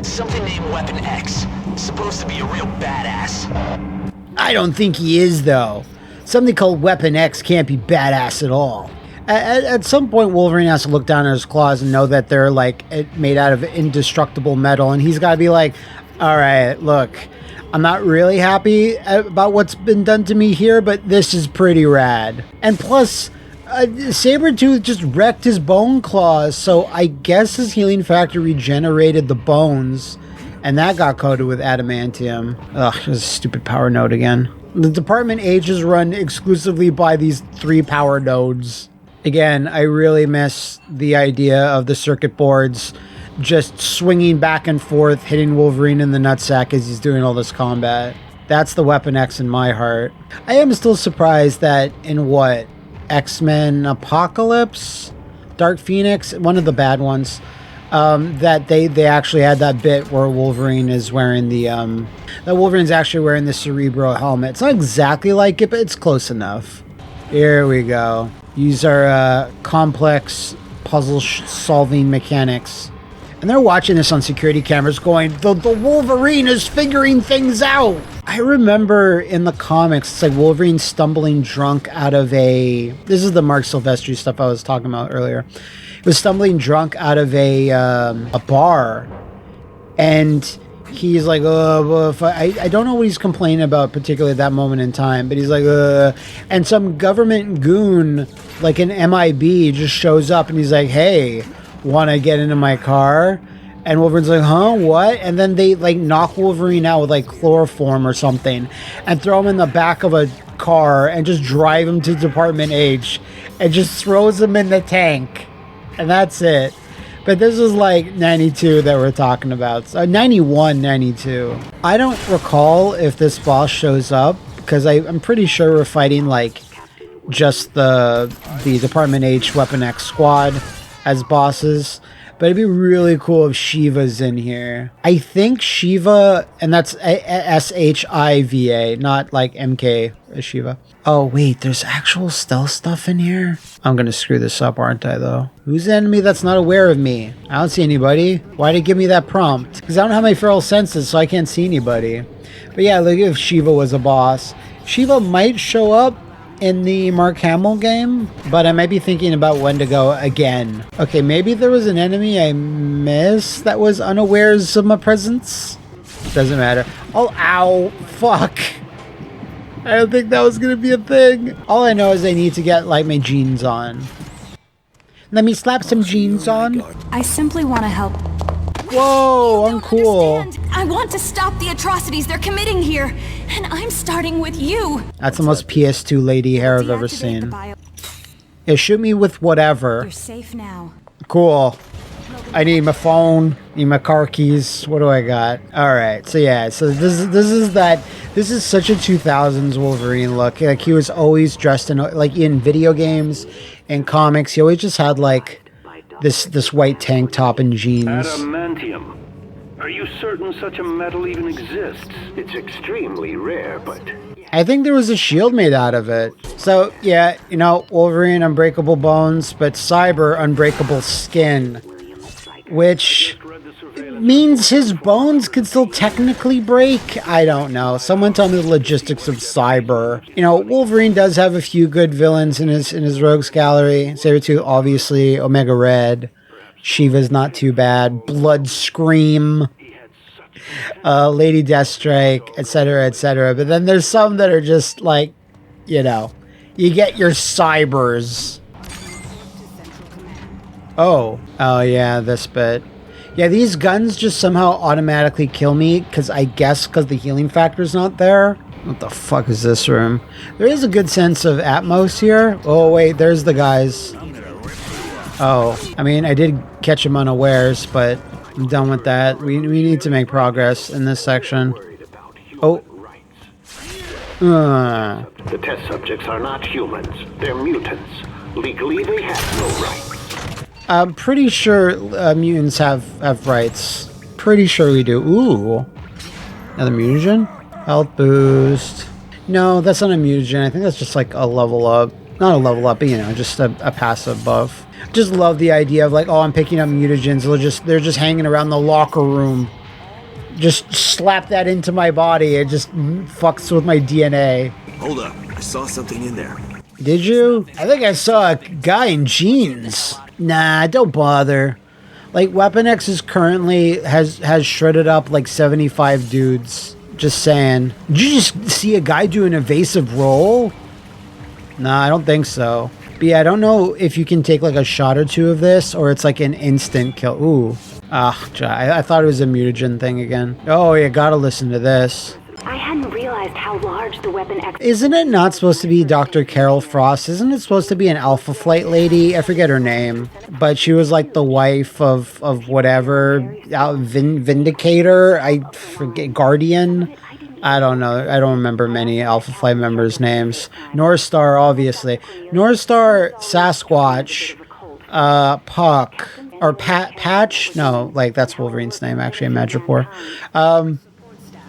Something named Weapon X. Supposed to be a real badass. I don't think he is, though. Something called Weapon X can't be badass at all. At some point, Wolverine has to look down at his claws and know that they're, like, made out of indestructible metal, and he's got to be like, all right, look, I'm not really happy about what's been done to me here, but this is pretty rad. And plus, Sabretooth just wrecked his bone claws, so I guess his healing factor regenerated the bones, and that got coated with adamantium. Ugh, there's a stupid power node again. The Department H is run exclusively by these 3 power nodes. Again, I really miss the idea of the circuit boards just swinging back and forth, hitting Wolverine in the nutsack as he's doing all this combat. That's the Weapon X in my heart. I am still surprised that in what? X-Men Apocalypse? Dark Phoenix? One of the bad ones. That they actually had that bit where Wolverine is wearing the that Wolverine's actually wearing the Cerebro helmet. It's not exactly like it, but it's close enough. Here we go. Use our complex puzzle solving mechanics. And they're watching this on security cameras going, the Wolverine is figuring things out. I remember in the comics, it's like Wolverine stumbling drunk out of this is the Mark Silvestri stuff I was talking about earlier. He was stumbling drunk out of a bar. And he's like, I don't know what he's complaining about particularly at that moment in time, but he's like, and some government goon, like an MIB, just shows up and he's like, hey, want to get into my car? And Wolverine's like, huh, what? And then they like knock Wolverine out with like chloroform or something and throw him in the back of a car and just drive him to Department H and just throws him in the tank. And that's it. But this was like 92 that we're talking about. So 91, 92. I don't recall if this boss shows up because I'm pretty sure we're fighting like just the Department H Weapon X squad as bosses, but it'd be really cool if Shiva's in here. I think Shiva, and that's S-H-I-V-A, not like MK Shiva. Oh wait, there's actual stealth stuff in here? I'm gonna screw this up, aren't I though? Who's the enemy that's not aware of me? I don't see anybody. Why'd it give me that prompt? Because I don't have my feral senses, so I can't see anybody. But yeah, look if Shiva was a boss. Shiva might show up in the Mark Hamill game, but I might be thinking about when to go again. Okay, maybe there was an enemy I missed that was unawares of my presence. Doesn't matter. Oh, ow, fuck. I don't think that was gonna be a thing. All I know is I need to get like my jeans on. Let me slap some jeans on. I simply want to help. Whoa, uncool. I want to stop the atrocities they're committing here, and I'm starting with you. That's the most PS2 lady hair I've ever seen. Yeah, shoot me with whatever. You're safe now. Cool. I need my phone, need my car keys. What do I got? All right. So yeah, so this is such a 2000s Wolverine look. Like he was always dressed in like in video games and comics. He always just had like this white tank top and jeans. Adamantium. Are you certain such a metal even exists? It's extremely rare, but I think there was a shield made out of it. So yeah, you know, Wolverine unbreakable bones, but Cyber unbreakable skin, which means his bones could still technically break. I don't know. Someone tell me the logistics of Cyber. You know, Wolverine does have a few good villains in his rogues gallery. Sabretooth, obviously. Omega Red. Shiva's not too bad. Blood Scream. Lady Deathstrike, etc., etc. But then there's some that are just like, you know, you get your Cybers. Oh yeah, this bit. Yeah, these guns just somehow automatically kill me because the healing factor's not there. What the fuck is this room? There is a good sense of Atmos here. Oh wait, there's the guys. Oh, I mean, I did catch them unawares, but I'm done with that. We need to make progress in this section. Oh. the test subjects are not humans. They're mutants. Legally, they have no rights. I'm pretty sure mutants have rights. Pretty sure we do. Ooh. Another mutagen? Health boost. No, that's not a mutagen. I think that's just like a level up. Not a level up, but you know, just a passive buff. Just love the idea of like, oh, I'm picking up mutagens. They're just hanging around the locker room. Just slap that into my body. It just fucks with my DNA. Hold up. I saw something in there. Did you? I think I saw a guy in jeans. Nah, don't bother. Like, Weapon X is currently has shredded up like 75 dudes. Just saying. Did you just see a guy do an evasive roll? No, I don't think so. But yeah, I don't know if you can take like a shot or two of this or it's like an instant kill. Ooh. I thought it was a mutagen thing again. Oh, you gotta listen to this. I hadn't realized how large the weapon Isn't it not supposed to be Dr. Carol Frost? Isn't it supposed to be an Alpha Flight lady? I forget her name. But she was like the wife of whatever. Vindicator? I forget. Guardian? I don't know. I don't remember many Alpha Flight members' names. North Star, obviously. North Star, Sasquatch, Puck, or Patch? No, like that's Wolverine's name, actually, in Madripoor.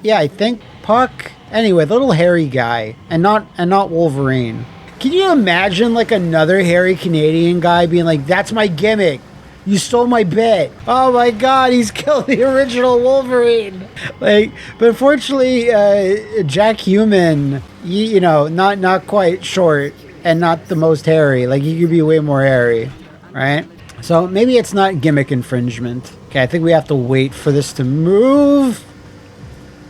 Yeah, I think Puck. Anyway, the little hairy guy, and not Wolverine. Can you imagine like another hairy Canadian guy being like, "That's my gimmick. You stole my bit. Oh my God, he's killed the original Wolverine." Like, but fortunately, Jack Human, you know, not quite short and not the most hairy. Like, he could be way more hairy, right? So maybe it's not gimmick infringement. Okay, I think we have to wait for this to move.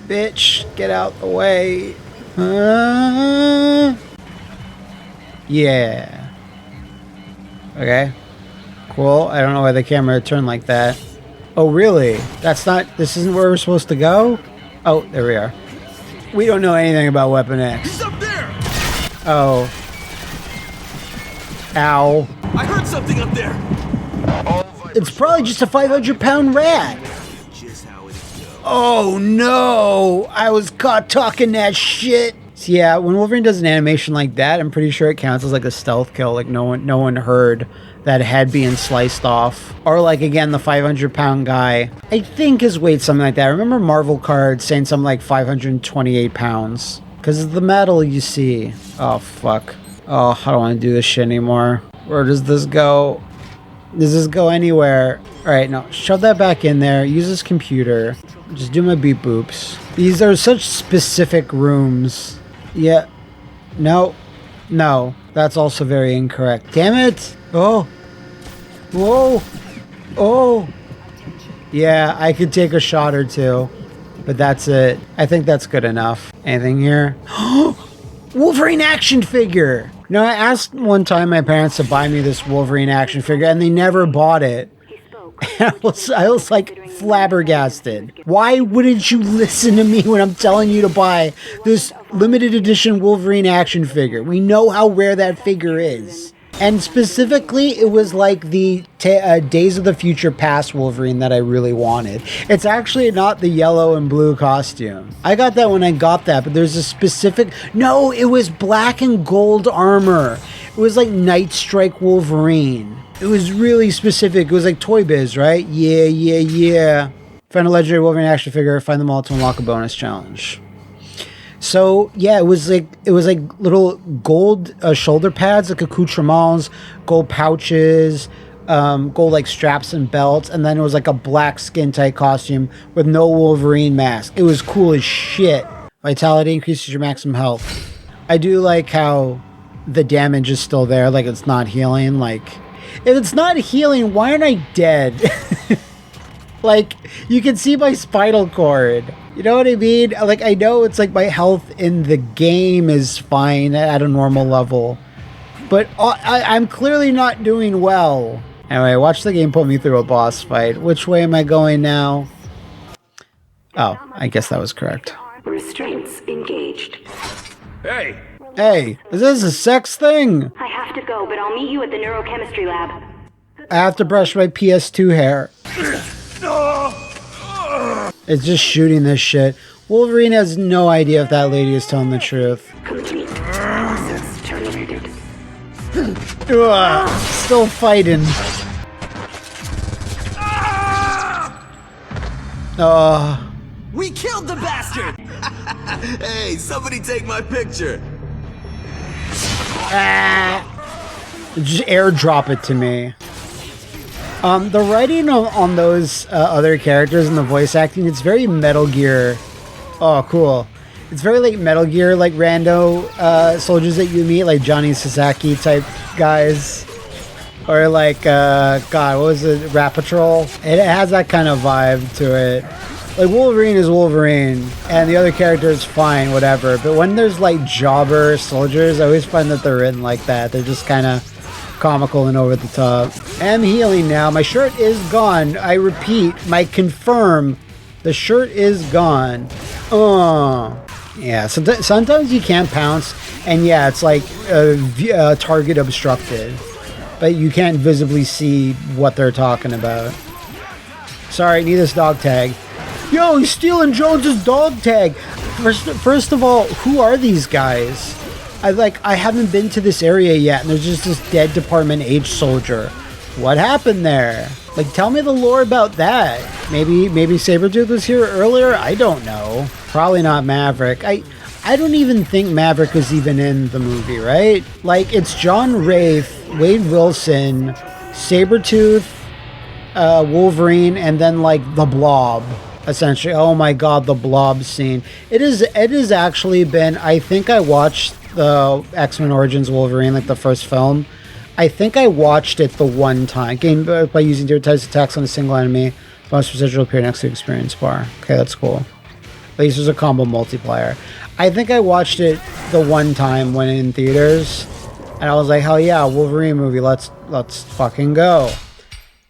Bitch, get out the way. Yeah. Okay. Cool. I don't know why the camera turned like that. Oh, really? This isn't where we're supposed to go? Oh, there we are. We don't know anything about Weapon X. He's up there! Oh. Ow. I heard something up there! It's probably just a 500-pound rat. Oh no! I was caught talking that shit. So yeah, when Wolverine does an animation like that, I'm pretty sure it counts as like a stealth kill. Like no one heard that head being sliced off. Or like again, the 500-pound guy. I think his weight's something like that. I remember Marvel cards saying something like 528 pounds. Because of the metal you see. Oh fuck. Oh, I don't want to do this shit anymore. Where does this go? Does this go anywhere? Alright, no. Shove that back in there. Use this computer. Just do my beep boops. These are such specific rooms. Yeah. No. No. That's also very incorrect. Damn it! Oh. Whoa. Oh. Yeah, I could take a shot or two. But that's it. I think that's good enough. Anything here? Wolverine action figure! You know, I asked one time my parents to buy me this Wolverine action figure, and they never bought it. And I was like flabbergasted. Why wouldn't you listen to me when I'm telling you to buy this limited edition Wolverine action figure? We know how rare that figure is. And specifically, it was like the Days of the Future Past Wolverine that I really wanted. It's actually not the yellow and blue costume. I got that when I got that, but there's a specific... No, it was black and gold armor. It was like Night Strike Wolverine. It was really specific. It was like Toy Biz, right? Yeah. Find a legendary Wolverine action figure. Find them all to unlock a bonus challenge. So yeah, it was like little gold shoulder pads, like accoutrements, gold pouches, gold like straps and belts, and then it was like a black skin tight costume with no Wolverine mask. It was cool as shit. Vitality increases your maximum health. I do like how the damage is still there, like it's not healing. Like, if it's not healing, why aren't I dead? Like, you can see my spinal cord. You know what I mean? Like, I know it's like my health in the game is fine at a normal level, but I'm clearly not doing well. Anyway, watch the game put me through a boss fight. Which way am I going now? Oh, I guess that was correct. Restraints engaged. Hey! Hey, is this a sex thing? I have to go, but I'll meet you at the neurochemistry lab. I have to brush my PS2 hair. It's just shooting this shit. Wolverine has no idea if that lady is telling the truth. Complete. Process terminated. Still fighting. We killed the bastard! Hey, somebody take my picture. Just airdrop it to me. The writing on those other characters and the voice acting, it's very Metal Gear. Oh, cool. It's very like Metal Gear, like rando soldiers that you meet, like Johnny Sasaki type guys. Or like, God, what was it? Rat Patrol? It has that kind of vibe to it. Like, Wolverine is Wolverine, and the other character is fine, whatever. But when there's, like, jobber soldiers, I always find that they're written like that. They're just kind of comical and over the top. I'm healing now. My shirt is gone. I repeat, confirm, the shirt is gone. Oh. Yeah, so sometimes you can't pounce, and yeah, it's like target obstructed. But you can't visibly see what they're talking about. Sorry, need this dog tag. Yo, he's stealing Jones's dog tag. First of all, who are these guys? I haven't been to this area yet, and there's just this dead Department H soldier. What happened there? Like, tell me the lore about that. Maybe Sabretooth was here earlier? I don't know. Probably not Maverick. I don't even think Maverick was even in the movie, right? Like, it's John Wraith, Wade Wilson, Sabretooth, Wolverine, and then, like, the Blob, essentially. Oh my god, the Blob scene. It is actually been, I think I watched the X-Men Origins Wolverine, like the first film. I think I watched it the one time. Game by using different types of attacks on a single enemy. Bonus residual appear next to the experience bar. Okay, that's cool. At least there's a combo multiplier. I think I watched it the one time when in theaters, and I was like, hell yeah, Wolverine movie, let's fucking go.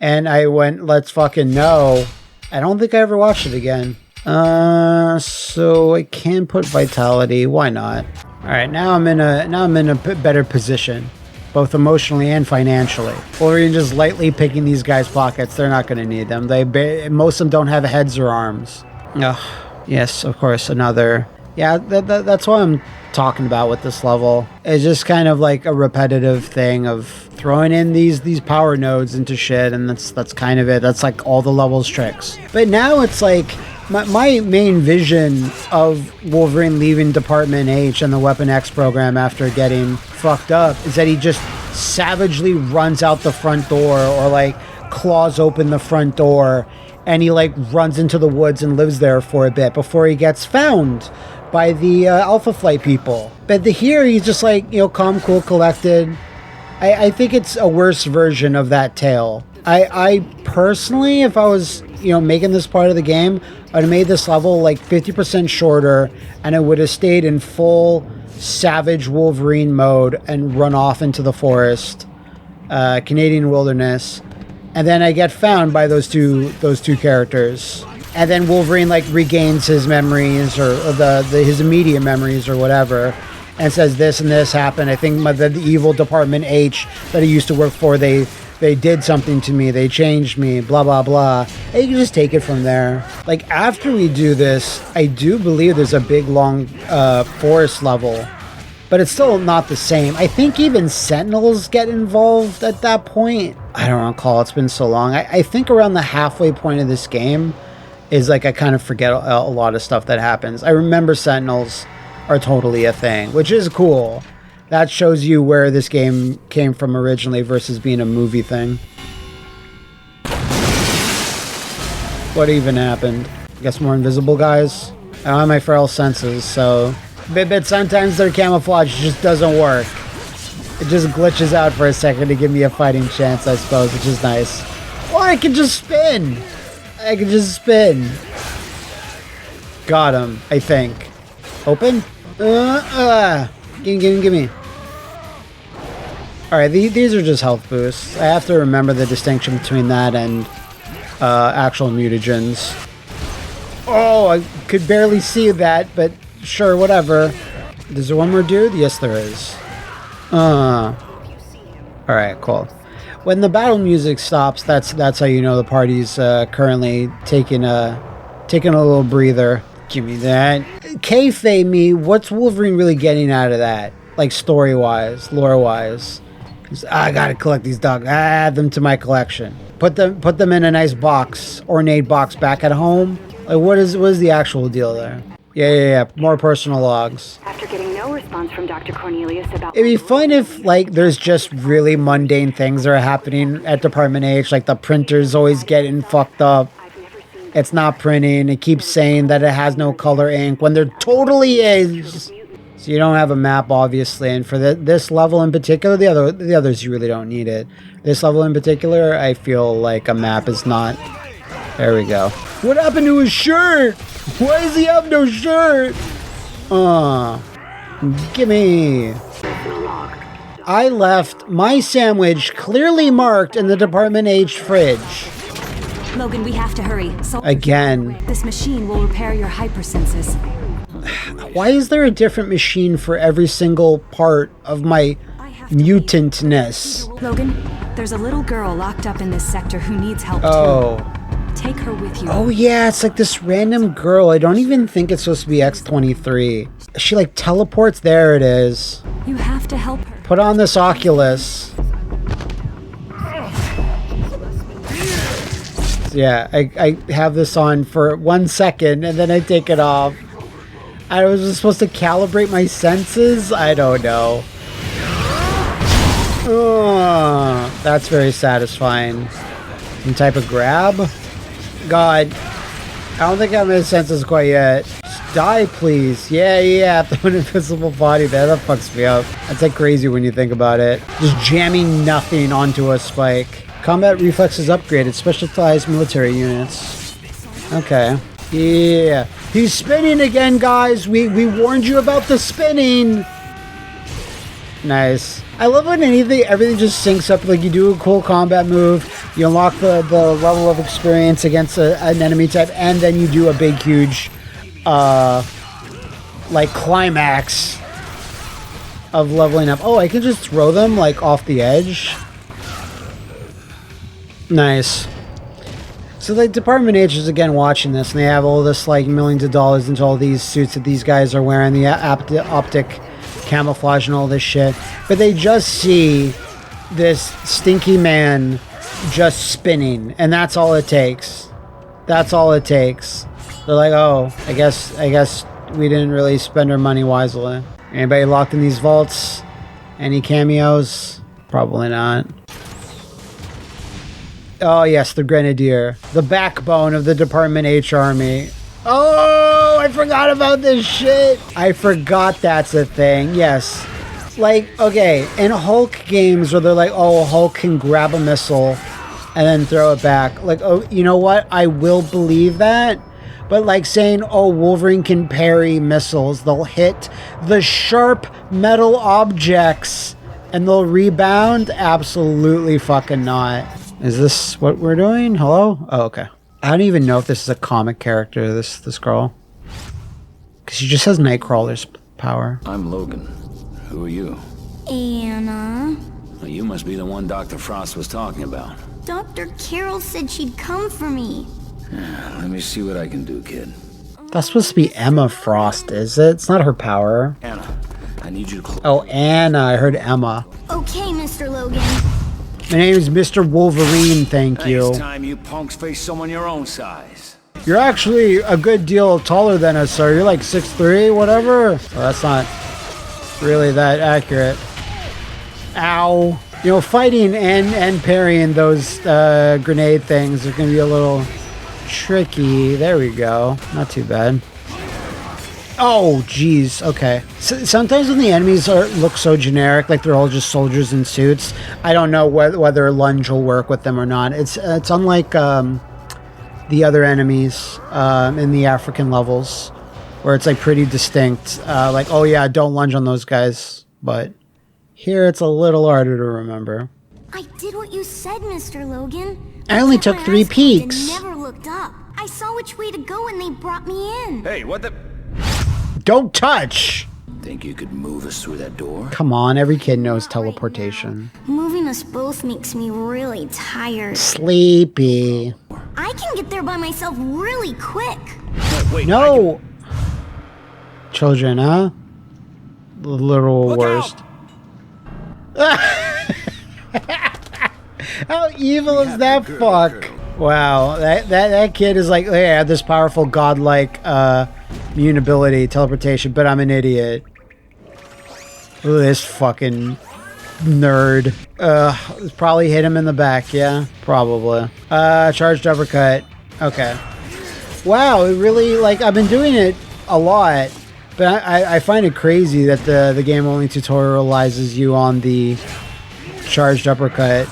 And I went, let's fucking no. I don't think I ever watched it again. So I can put vitality. Why not? All right, now I'm in a better position, both emotionally and financially. Wolverine just lightly picking these guys' pockets. They're not going to need them. Most of them don't have heads or arms. Ugh. Yes, of course, another. Yeah, that's what I'm talking about with this level. It's just kind of like a repetitive thing of throwing in these power nodes into shit, and that's kind of it. That's like all the levels tricks. But now it's like my main vision of Wolverine leaving Department H and the Weapon X program after getting fucked up is that he just savagely runs out the front door, or like claws open the front door, and he like runs into the woods and lives there for a bit before he gets found by the Alpha Flight people. But here he's just like, calm, cool, collected. I think it's a worse version of that tale. I personally, if I was, making this part of the game, I'd have made this level like 50% shorter, and I would have stayed in full savage Wolverine mode and run off into the forest, Canadian wilderness, and then I get found by those two characters. And then Wolverine like regains his memories, or his immediate memories or whatever, and says this and this happened. I think the evil Department H that he used to work for, they did something to me. They changed me, blah, blah, blah. And you can just take it from there. Like, after we do this, I do believe there's a big, long forest level. But it's still not the same. I think even Sentinels get involved at that point. I don't recall. It's been so long. I think around the halfway point of this game is like I kind of forget a lot of stuff that happens. I remember Sentinels are totally a thing, which is cool. That shows you where this game came from originally versus being a movie thing. What even happened? I guess more invisible guys? I don't have my feral senses, so... But sometimes their camouflage just doesn't work. It just glitches out for a second to give me a fighting chance, I suppose, which is nice. Or I can just spin! Got him, I think. Open? Gimme. Alright, these are just health boosts. I have to remember the distinction between that and actual mutagens. Oh, I could barely see that, but sure, whatever. Is there one more dude? Yes, there is. Alright, cool. When the battle music stops, that's how you know the party's currently taking a little breather. Give me that. Kayfabe me, what's Wolverine really getting out of that? Like, story-wise, lore-wise. I gotta collect these dogs. Add them to my collection. Put them in a nice box, ornate box back at home. Like, what is the actual deal there? Yeah. More personal logs. After getting no response from Dr. Cornelius about... It'd be fun if, like, there's just really mundane things that are happening at Department H. Like, the printer's always getting fucked up. It's not printing. It keeps saying that it has no color ink when there totally is. So you don't have a map, obviously. And for this level in particular, the others, you really don't need it. This level in particular, I feel like a map is not There we go. What happened to his shirt? Why does he have no shirt? Gimme. I left my sandwich clearly marked in the Department H fridge. Logan, we have to hurry. Again. This machine will repair your hypersenses. Why is there a different machine for every single part of my mutantness? Logan, there's a little girl locked up in this sector who needs help too. Take her with you. Oh yeah, it's like this random girl. I don't even think it's supposed to be X-23. She like teleports. There it is. You have to help her. Put on this Oculus. Yeah, I have this on for 1 second and then I take it off. I was supposed to calibrate my senses? I don't know. That's very satisfying. Some type of grab? God. I don't think I have my senses quite yet. Just die, please. Yeah. Throw an invisible body there. That fucks me up. That's like crazy when you think about it. Just jamming nothing onto a spike. Combat reflexes upgraded. Specialized military units. Okay. Yeah. He's spinning again, guys. We warned you about the spinning. Nice. I love when everything just syncs up. Like you do a cool combat move, you unlock the level of experience against an enemy type, and then you do a big, huge, like climax of leveling up. Oh, I can just throw them like off the edge. Nice. So the Department H is again watching this, and they have all this like millions of dollars into all these suits that these guys are wearing, the optic camouflage and all this shit, but they just see this stinky man just spinning, and that's all it takes. That's all it takes. They're like, oh, I guess we didn't really spend our money wisely. Anybody locked in these vaults? Any cameos? Probably not. Oh yes, the Grenadier, the backbone of the Department H army. Oh, I forgot about this shit. I forgot that's a thing. Yes. Like, okay, in Hulk games where they're like, oh, Hulk can grab a missile and then throw it back. Like, oh, you know what? I will believe that. But like saying, oh, Wolverine can parry missiles. They'll hit the sharp metal objects and they'll rebound? Absolutely fucking not. Is this what we're doing? Hello? Oh, okay. I don't even know if this is a comic character, this girl. Because she just has Nightcrawler's power. I'm Logan. Who are you? Anna. Well, you must be the one Dr. Frost was talking about. Dr. Carroll said she'd come for me. Let me see what I can do, kid. That's supposed to be Emma Frost, is it? It's not her power. Anna, I need you to Oh, Anna. I heard Emma. Okay, Mr. Logan. My name is Mr. Wolverine, thank you. Next time you punks face someone your own size. You're actually a good deal taller than us, sir. You're like 6'3", whatever. Well, that's not really that accurate. Ow. You know, fighting and parrying those grenade things is going to be a little tricky. There we go. Not too bad. Oh, geez. Okay. So, sometimes when the enemies look so generic, like they're all just soldiers in suits, I don't know whether lunge will work with them or not. It's unlike the other enemies in the African levels, where it's like pretty distinct. Like, oh yeah, don't lunge on those guys. But here it's a little harder to remember. I did what you said, Mr. Logan. I only took 3 peeks. I never looked up. I saw which way to go and they brought me in. Hey, what the? Don't touch! Think you could move us through that door? Come on, every kid knows teleportation. Moving us both makes me really tired. Sleepy. I can get there by myself really quick. Wait, no! Children, huh? The literal worst. How evil is that fuck? Wow, that kid is like, hey, I have this powerful godlike immune ability, teleportation, but I'm an idiot. Ooh, this fucking nerd. Probably hit him in the back, yeah? Probably. Charged uppercut. Okay. Wow, it really, like, I've been doing it a lot, but I find it crazy that the game only tutorializes you on the charged uppercut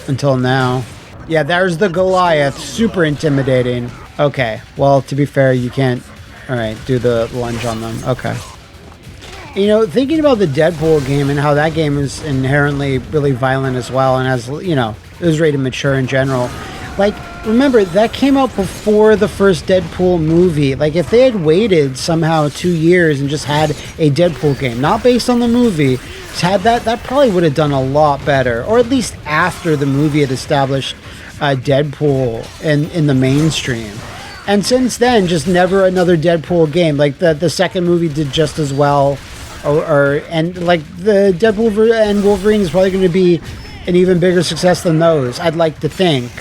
until now. Yeah, there's the Goliath. Super intimidating. Okay, well, to be fair, you can't, all right, do the lunge on them. Okay. You know, thinking about the Deadpool game and how that game is inherently really violent as well, and as, you know, it was rated mature in general. Like, remember, that came out before the first Deadpool movie. Like, if they had waited somehow 2 years and just had a Deadpool game, not based on the movie, just had that probably would have done a lot better. Or at least after the movie had established Deadpool in the mainstream. And since then, just never another Deadpool game. Like, the second movie did just as well. And like, the Deadpool and Wolverine is probably going to be an even bigger success than those, I'd like to think.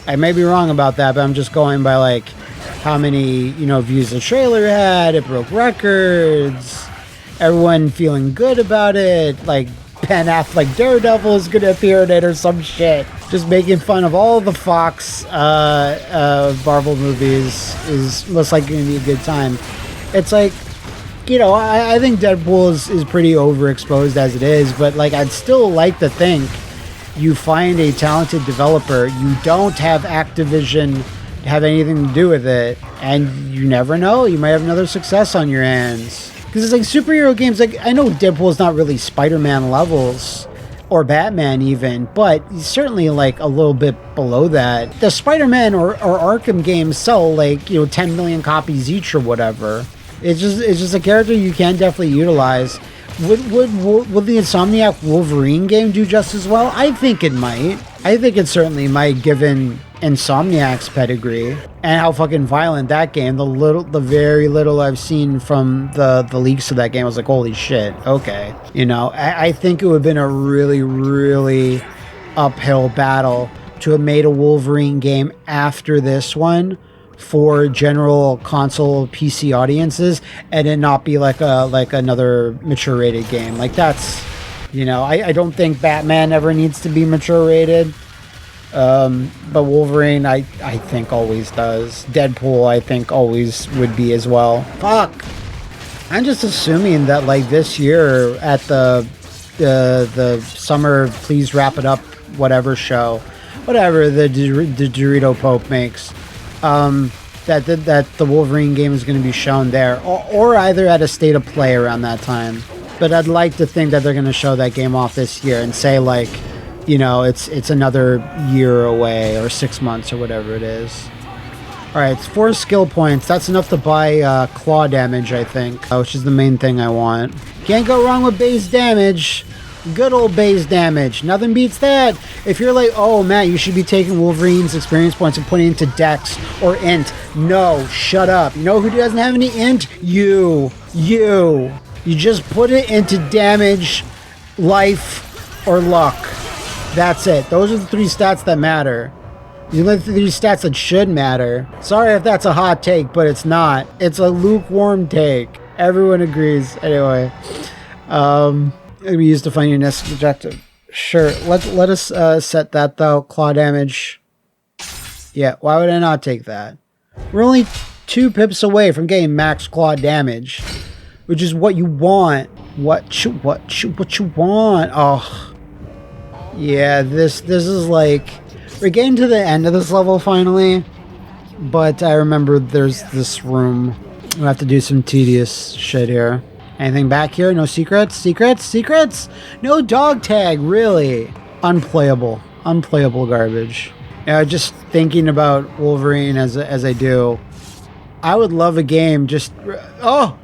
I may be wrong about that, but I'm just going by, like, how many, you know, views the trailer had. It broke records. Everyone feeling good about it. Like, Ben Affleck Daredevil is going to appear in it or some shit. Just making fun of all the Fox Marvel movies is most likely going to be a good time. It's like, you know, I think Deadpool is pretty overexposed as it is, but, like, I'd still like to think you find a talented developer, you don't have Activision have anything to do with it, and you never know, you might have another success on your hands. Because it's like superhero games, like, I know Deadpool's not really Spider-Man levels, or Batman even, but he's certainly like a little bit below that. The Spider-Man or Arkham games sell like, you know, 10 million copies each or whatever. It's just a character you can definitely utilize. Would the Insomniac Wolverine game do just as well? I think it might. I think it certainly might, given Insomniac's pedigree and how fucking violent that game. The very little I've seen from the leaks of that game, I was like, holy shit. Okay, you know, I think it would have been a really, really uphill battle to have made a Wolverine game after this one for general console PC audiences, and it not be like another mature rated game. Like, that's, you know, I don't think Batman ever needs to be mature rated, but Wolverine I think always does. Deadpool I think always would be as well. Fuck, I'm just assuming that, like, this year at the summer please wrap it up whatever show, whatever the Dorito Pope makes, that the Wolverine game is going to be shown there, or either at a State of Play around that time. But I'd like to think that they're going to show that game off this year and say, like, you know, it's another year away or 6 months or whatever it is. All right, it's 4 skill points. That's enough to buy claw damage, I think, which is the main thing I want. Can't go wrong with base damage. Good old base damage. Nothing beats that. If you're like, oh, Matt, you should be taking Wolverine's experience points and putting it into Dex or Int. No, shut up. You know who doesn't have any Int? You. You just put it into damage, life, or luck. That's it. Those are the 3 stats that matter. The only 3 stats that should matter. Sorry if that's a hot take, but it's not. It's a lukewarm take. Everyone agrees. Anyway. We used to find your next objective. Sure, let us set that though. Claw damage. Yeah, why would I not take that? We're only 2 pips away from getting max claw damage, which is what you want. What you want? Oh, yeah. This is like, we're getting to the end of this level finally, but I remember there's this room. We'll have to do some tedious shit here. Anything back here? No secrets? Secrets? No dog tag, really? Unplayable garbage. Yeah, just thinking about Wolverine as I do, I would love a game just... Oh!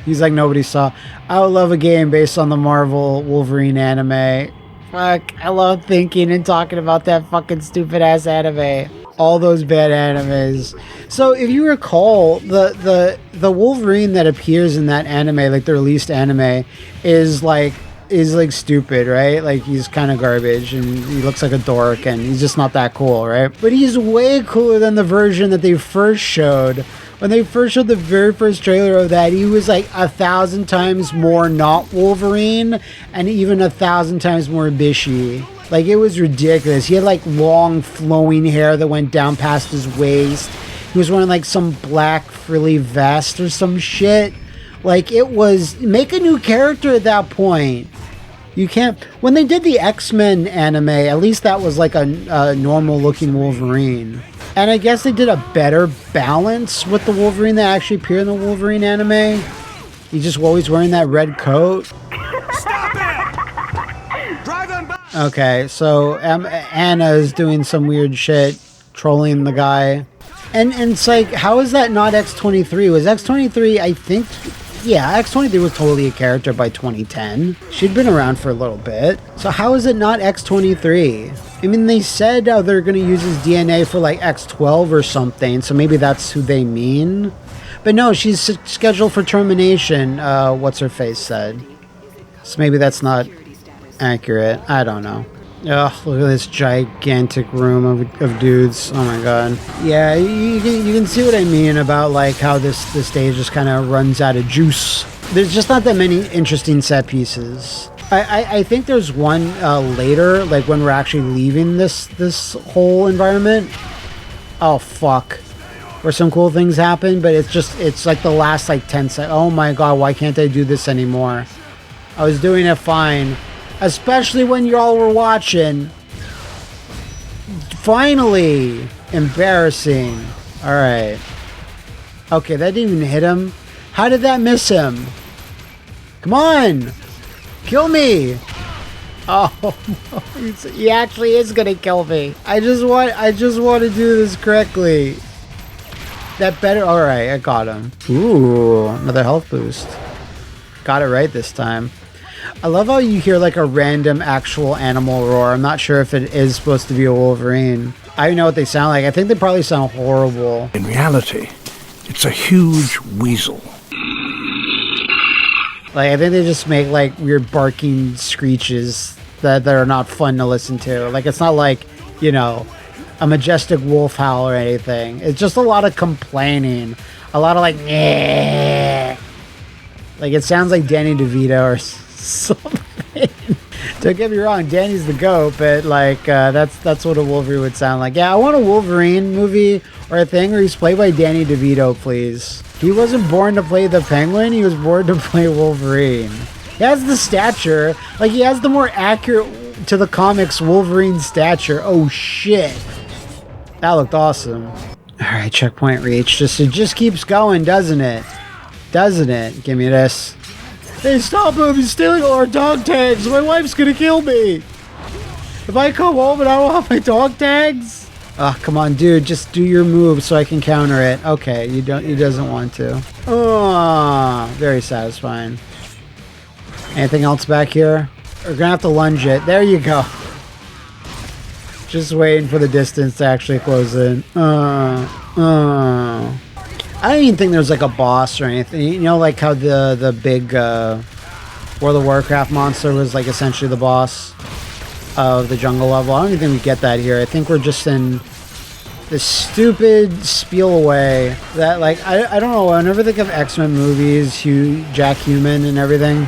He's like nobody saw. I would love a game based on the Marvel Wolverine anime. Fuck, I love thinking and talking about that fucking stupid ass anime. All those bad animes. So if you recall, the Wolverine that appears in that anime, like the released anime, is like stupid, right? Like, he's kind of garbage and he looks like a dork and he's just not that cool, right? But he's way cooler than the version that they first showed. When they first showed the very first trailer of that, he was like 1,000 times more not Wolverine and even 1,000 times more bishy. Like, it was ridiculous. He had like long flowing hair that went down past his waist. He was wearing like some black frilly vest or some shit. Like, it was, make a new character at that point. You can't. When they did the X-Men anime, at least that was like a normal-looking Wolverine. And I guess they did a better balance with the Wolverine that actually appeared in the Wolverine anime. He's just always wearing that red coat. Stop it! Drive on by! Okay, so Anna is doing some weird shit, trolling the guy. And it's like, how is that not X-23? Was X-23, I think... Yeah, X-23 was totally a character by 2010. She'd been around for a little bit. So how is it not X-23? I mean, they said they're going to use his DNA for like X-12 or something, so maybe that's who they mean. But no, she's scheduled for termination, what's-her-face said. So maybe that's not accurate. I don't know. Ugh, look at this gigantic room of dudes. Oh my god. Yeah, you can see what I mean about like how this stage just kind of runs out of juice. There's just not that many interesting set pieces. I think there's one later, like when we're actually leaving this whole environment. Oh fuck. Where some cool things happen, but it's like the last like 10 seconds. Oh my god, why can't I do this anymore? I was doing it fine. Especially when y'all were watching. Finally! Embarrassing. Alright. Okay, that didn't even hit him. How did that miss him? Come on! Kill me! Oh, he actually is gonna kill me. I just want to do this correctly. That better. Alright, I got him. Ooh, another health boost. Got it right this time. I love how you hear like a random actual animal roar. I'm not sure if it is supposed to be a Wolverine. I know what they sound like. I think they probably sound horrible. In reality, it's a huge weasel. Like, I think they just make like weird barking screeches that are not fun to listen to. Like, it's not like, you know, a majestic wolf howl or anything. It's just a lot of complaining. A lot of like, "Nyeh." Like, it sounds like Danny DeVito or something. Don't get me wrong, Danny's the GOAT, but like that's what a Wolverine would sound like. Yeah, I want a Wolverine movie or a thing where he's played by Danny DeVito, please. He wasn't born to play the Penguin, he was born to play Wolverine. He has the stature, like he has the more accurate to the comics Wolverine stature. Oh shit. That looked awesome. Alright, checkpoint reached. It just keeps going, doesn't it? Doesn't it? Give me this. Hey, stop him! He's stealing all our dog tags! My wife's gonna kill me! If I come home and I don't have my dog tags? Ah, come on, dude. Just do your move so I can counter it. Okay, he doesn't want to. Oh, very satisfying. Anything else back here? We're gonna have to lunge it. There you go. Just waiting for the distance to actually close in. I don't even think there's like a boss or anything. You know, like how the big World of Warcraft monster was like essentially the boss of the jungle level. I don't even think we get that here. I think we're just in this stupid spiel away that like I don't know. Whenever I think of X-Men movies, Jack Human and everything,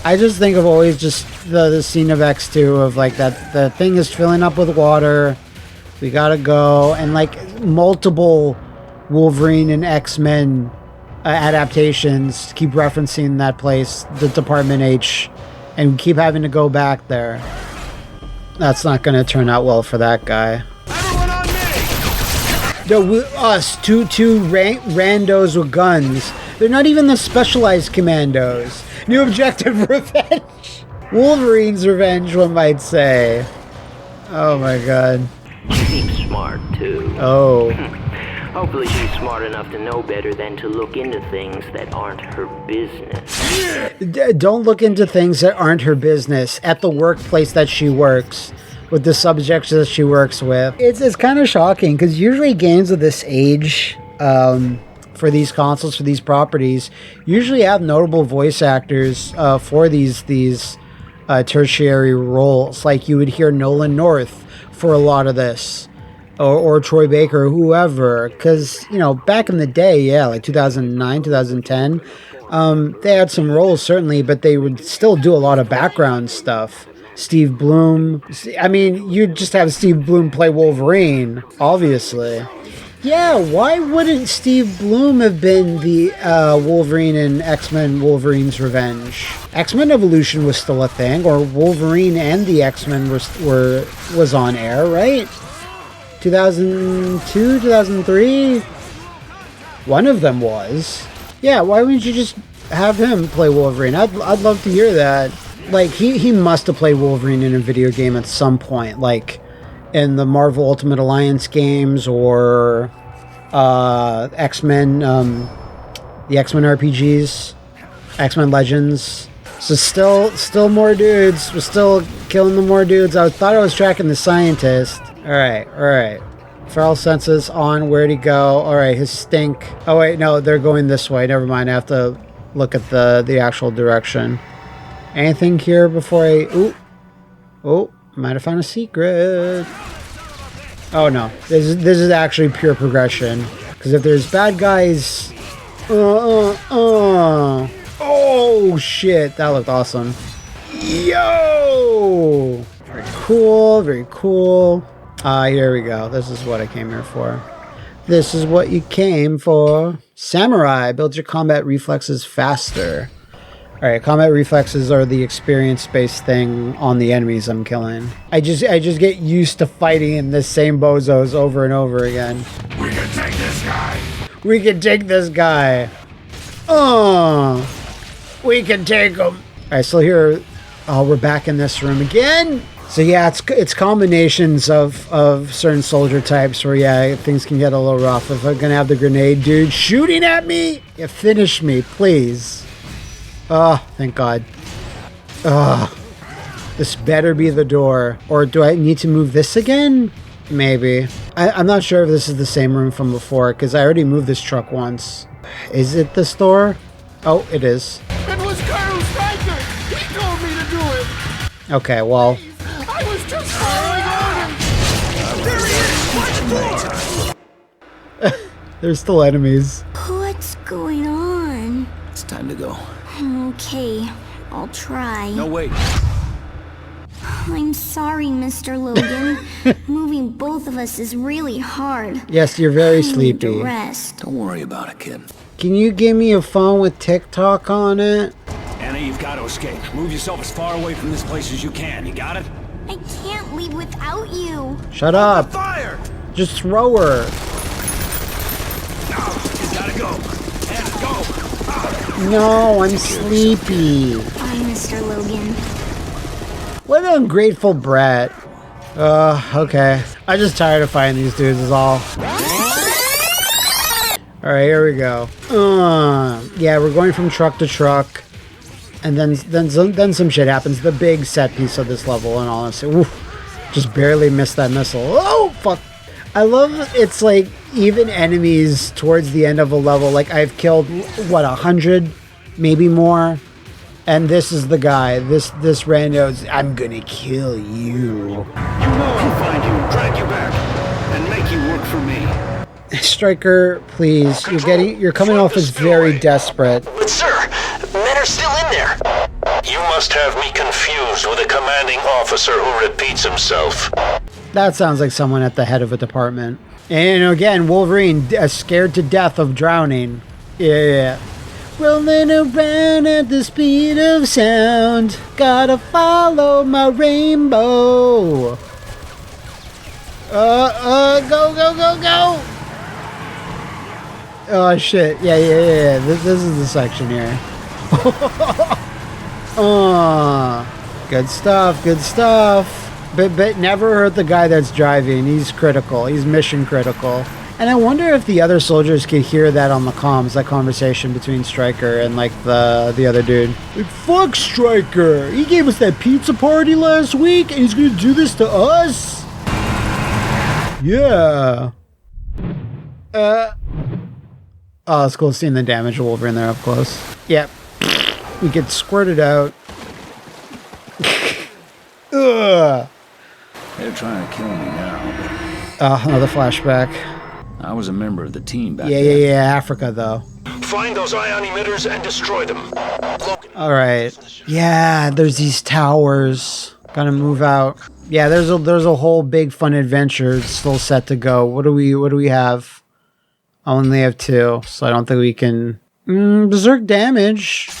I just think of always just the scene of X2 of like that the thing is filling up with water. We gotta go, and like multiple Wolverine and X-Men adaptations keep referencing that place, the Department H, and keep having to go back there. That's not going to turn out well for that guy. Everyone on me! No, us, two randos with guns. They're not even the specialized commandos. New objective, revenge. Wolverine's revenge, one might say. Oh my god. She seems smart, too. Oh. Hopefully she's smart enough to know better than to look into things that aren't her business. Don't look into things that aren't her business at the workplace that she works, with the subjects that she works with. It's kind of shocking, because usually games of this age, for these consoles, for these properties, usually have notable voice actors for these tertiary roles. Like you would hear Nolan North for a lot of this. Or Troy Baker, or whoever, because, you know, back in the day, yeah, like 2009, 2010, they had some roles, certainly, but they would still do a lot of background stuff. Steve Bloom, I mean, you'd just have Steve Bloom play Wolverine, obviously. Yeah, why wouldn't Steve Bloom have been the Wolverine in X-Men Wolverine's Revenge? X-Men Evolution was still a thing, or Wolverine and the X-Men was on air, right? 2002, 2003? One of them was. Yeah, why wouldn't you just have him play Wolverine? I'd love to hear that. Like, he must have played Wolverine in a video game at some point, like in the Marvel Ultimate Alliance games or X-Men, the X-Men RPGs, X-Men Legends. So still more dudes. We're still killing the more dudes. I thought I was tracking the scientist. All right. Feral senses on. Where'd he go? All right, his stink. Oh wait, no, they're going this way. Never mind. I have to look at the actual direction. Anything here before I... Oh, might have found a secret. Oh no, this is actually pure progression. Because if there's bad guys... Oh shit, that looked awesome. Yo! Very cool. Here we go. This is what I came here for. This is what you came for. Samurai, build your combat reflexes faster. Alright, combat reflexes are the experience-based thing on the enemies I'm killing. I just get used to fighting in the same bozos over and over again. We can take this guy. We can take this guy. We can take him. Alright, so here, we're back in this room again. So yeah, it's combinations of certain soldier types where, yeah, things can get a little rough. If I'm gonna have the grenade dude shooting at me, yeah, finish me, please. Oh, thank God. This better be the door. Or do I need to move this again? Maybe. I'm not sure if this is the same room from before, because I already moved this truck once. Is it this door? Oh, it is. It was Colonel Stryker! He told me to do it! Okay, well... I was just following orders! There he is! What for? There's still enemies. What's going on? It's time to go. Okay, I'll try. No, wait. I'm sorry, Mr. Logan. Moving both of us is really hard. Yes, you're very I sleepy. need to rest. Don't worry about it, kid. Can you give me a phone with TikTok on it? Anna, you've got to escape. Move yourself as far away from this place as you can. You got it? I can't leave without you. Shut up. Fire! Just throw her. No, you gotta go. Anna, go! No, I'm sleepy. Bye, Mr. Logan. What an ungrateful brat. Okay. I'm just tired of fighting these dudes is all. Alright, here we go. Yeah, we're going from truck to truck. And then some shit happens. The big set piece of this level, and honestly, oof, just barely missed that missile. Oh, fuck. I love it's like even enemies towards the end of a level. Like I've killed, what, 100? Maybe more? And this is the guy. This rando's, I'm gonna kill you. You know I'll find you, drag you back, and make you work for me. Stryker, please. You're coming off as very desperate. But sir, men are still in there. You must have me confused with a commanding officer who repeats himself. That sounds like someone at the head of a department. And again, Wolverine, scared to death of drowning. Yeah. Rolling around at the speed of sound. Gotta follow my rainbow. Go. Oh shit. Yeah. This is the section here. Good stuff. But never hurt the guy that's driving. He's critical. He's mission critical. And I wonder if the other soldiers could hear that on the comms, that conversation between Stryker and like the other dude. Like, fuck Stryker. He gave us that pizza party last week and he's gonna do this to us? Yeah. Oh, it's cool seeing the damage of Wolverine there up close. Yep. We get squirted out. Ugh. They're trying to kill me now. Another flashback. I was a member of the team back then. Yeah, Africa, though. Find those ion emitters and destroy them. Alright. Yeah, there's these towers. Gotta move out. Yeah, there's a whole big fun adventure still set to go. What do we have? I only have 2, so I don't think we can... berserk damage.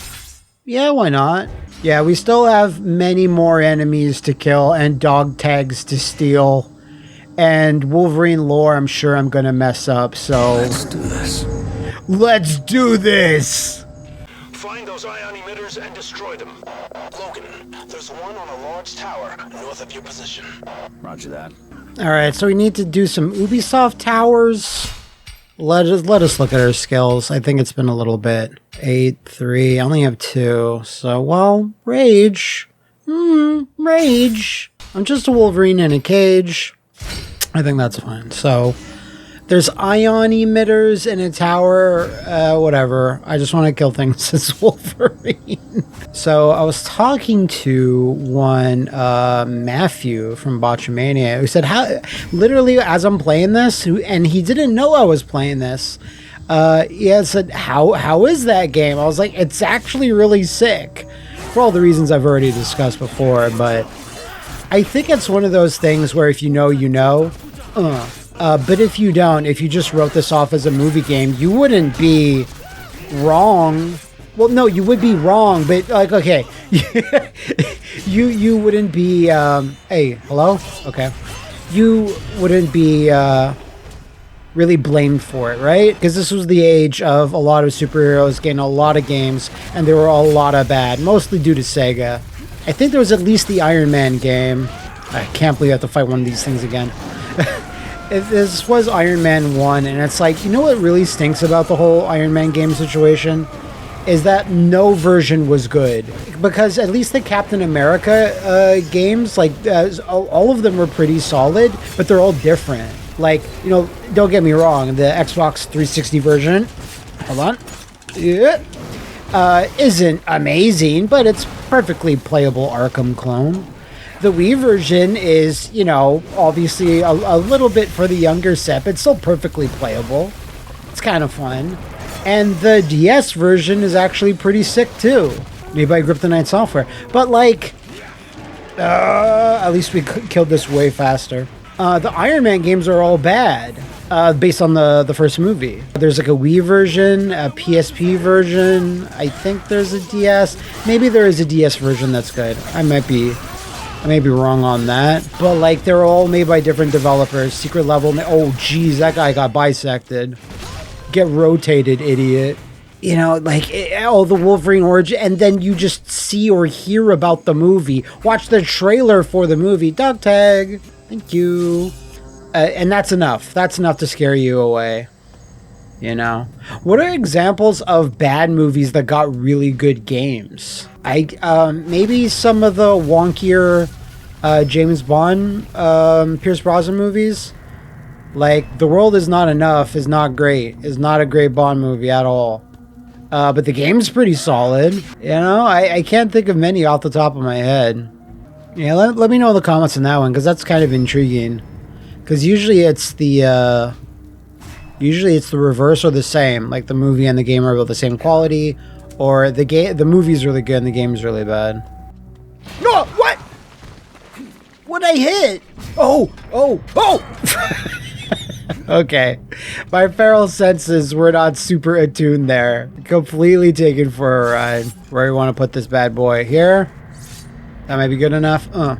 Yeah, why not? Yeah, we still have many more enemies to kill and dog tags to steal. And Wolverine lore, I'm sure I'm gonna mess up, so... Let's do this. Let's do this! Find those ion emitters and destroy them. Logan, there's one on a large tower north of your position. Roger that. Alright, so we need to do some Ubisoft towers. Let us look at our skills. I think it's been a little bit. 8, 3, I only have 2. So, well, rage. Rage. I'm just a Wolverine in a cage. I think that's fine. So, there's ion emitters in a tower. Whatever. I just want to kill things as Wolverine. So, I was talking to one Matthew from Botchamania who said, how, literally as I'm playing this, and he didn't know I was playing this, he had said, how is that game? I was like, it's actually really sick. For all the reasons I've already discussed before, but I think it's one of those things where if you know, you know. But if you don't, if you just wrote this off as a movie game, you wouldn't be wrong. Well, no, you would be wrong, but like, okay, you wouldn't be, hey, hello? Okay. You wouldn't be, really blamed for it, right? Because this was the age of a lot of superheroes getting a lot of games, and they were a lot of bad, mostly due to Sega. I think there was at least the Iron Man game. I can't believe I have to fight one of these things again. This was Iron Man 1, and it's like, you know what really stinks about the whole Iron Man game situation? Is that no version was good. Because at least the Captain America games, like, all of them were pretty solid, but they're all different. Like, you know, don't get me wrong, the Xbox 360 version, hold on, isn't amazing, but it's perfectly playable Arkham clone. The Wii version is, you know, obviously a little bit for the younger set, but still perfectly playable. It's kind of fun. And the DS version is actually pretty sick too, made by Kryptonite Software. But like, at least we killed this way faster. The Iron Man games are all bad, based on the first movie. There's like a Wii version, a PSP version. I think there's a DS. Maybe there is a DS version that's good. I may be wrong on that. But like, they're all made by different developers. Secret Level. Oh, geez, that guy got bisected. Get rotated, idiot. You know, like, the Wolverine origin, and then you just see or hear about the movie. Watch the trailer for the movie. Dog tag. Thank you. And that's enough. That's enough to scare you away. You know? What are examples of bad movies that got really good games? Maybe some of the wonkier James Bond, Pierce Brosnan movies. Like, The World Is Not Enough is not great. Is not a great Bond movie at all. But the game's pretty solid. You know? I can't think of many off the top of my head. Yeah, let me know in the comments on that one, because that's kind of intriguing. Because usually it's the reverse or the same. Like, the movie and the game are about the same quality, or the movie's really good and the game's really bad. No, what? What'd I hit? Oh! Okay. My feral senses were not super attuned there. Completely taken for a ride. Where do we want to put this bad boy? Here? That might be good enough. No.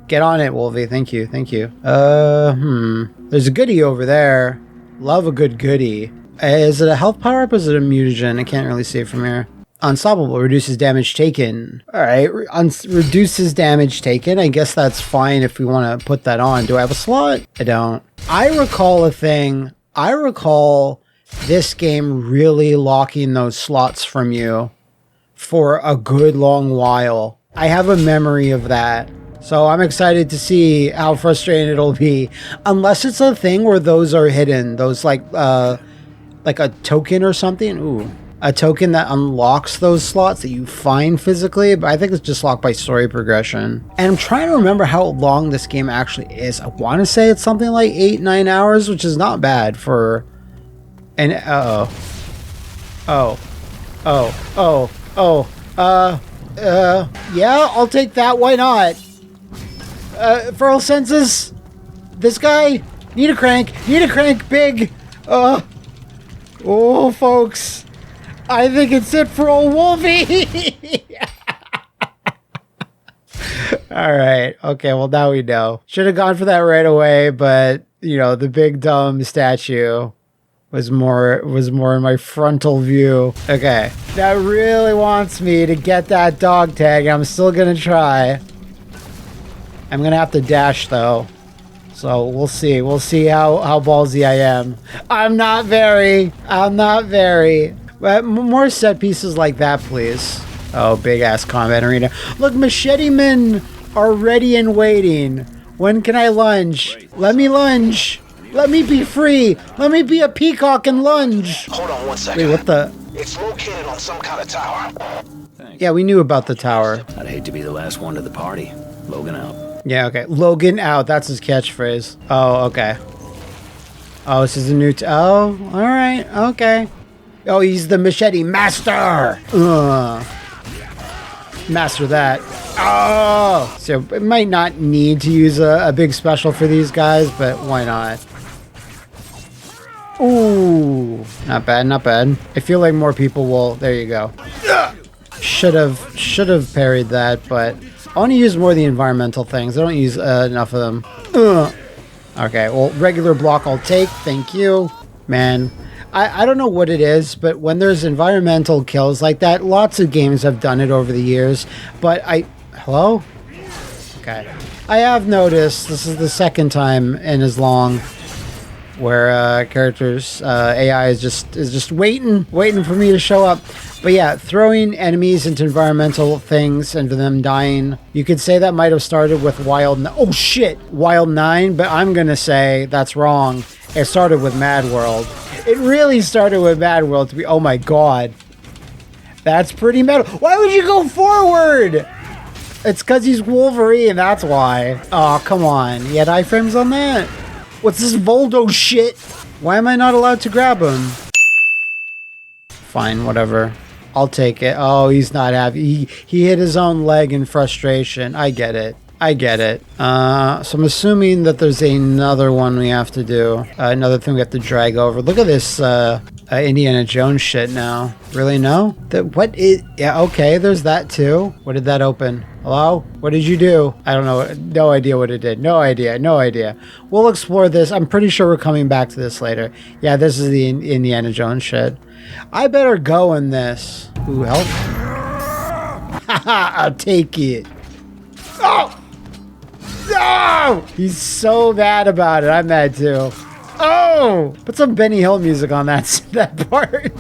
Get on it, Wolvie. Thank you. There's a goodie over there. Love a good goodie. Is it a health power-up or is it a mutagen? I can't really see it from here. Unstoppable. Reduces damage taken. Alright. Reduces damage taken. I guess that's fine if we want to put that on. Do I have a slot? I don't. I recall a thing. I recall this game really locking those slots from you for a good long while. I have a memory of that. So I'm excited to see how frustrating it'll be. Unless it's a thing where those are hidden. Those like a token or something. Ooh. A token that unlocks those slots that you find physically. But I think it's just locked by story progression. And I'm trying to remember how long this game actually is. I want to say it's something like 8-9 hours, which is not bad for an... yeah, I'll take that. Why not? Feral senses? This guy? Need a crank big. Oh, folks. I think it's it for old Wolfie. All right. Okay, well, now we know. Should have gone for that right away, but, you know, the big dumb statue was more in my frontal view. Okay. That really wants me to get that dog tag. I'm still going to try. I'm going to have to dash, though. So we'll see. We'll see how ballsy I am. I'm not very. But more set pieces like that, please. Oh, big ass combat arena. Look, machete men are ready and waiting. When can I lunge? Let me lunge. Let me be free. Let me be a peacock and lunge. Hold on 1 second. Wait, what the? It's located on some kind of tower. Yeah, we knew about the tower. I'd hate to be the last one to the party. Logan out. Yeah, okay. Logan out. That's his catchphrase. Oh, okay. Oh, this is a new... oh, all right. Okay. Oh, he's the machete master. Master that. Oh! So it might not need to use a big special for these guys, but why not? Ooh. Not bad, not bad. I feel like more people will... there you go. Should have parried that, but... I want to use more of the environmental things. I don't use enough of them. Okay, well, regular block I'll take. Thank you. Man, I don't know what it is, but when there's environmental kills like that, lots of games have done it over the years, but hello? Okay. I have noticed, this is the second time in as long where characters, AI is just waiting for me to show up. But yeah, throwing enemies into environmental things and them dying, you could say that might have started with Wild 9, but I'm gonna say that's wrong. It started with Mad World. It really started with Mad World to be, oh my god. That's pretty metal. Why would you go forward? It's because he's Wolverine, that's why. Oh, come on. You had iframes on that? What's this Voldo shit? Why am I not allowed to grab him? Fine, whatever. I'll take it. Oh, he's not happy. He hit his own leg in frustration. I get it. So I'm assuming that there's another one we have to do. Another thing we have to drag over. Look at this Indiana Jones shit now. Really, no? Yeah, okay, there's that too. What did that open? Hello? What did you do? I don't know. No idea what it did. No idea. We'll explore this. I'm pretty sure we're coming back to this later. Yeah, this is the Indiana Jones shit. I better go in this. Ooh, help. Haha, I'll take it. Oh! No! He's so mad about it. I'm mad too. Oh! Put some Benny Hill music on that part.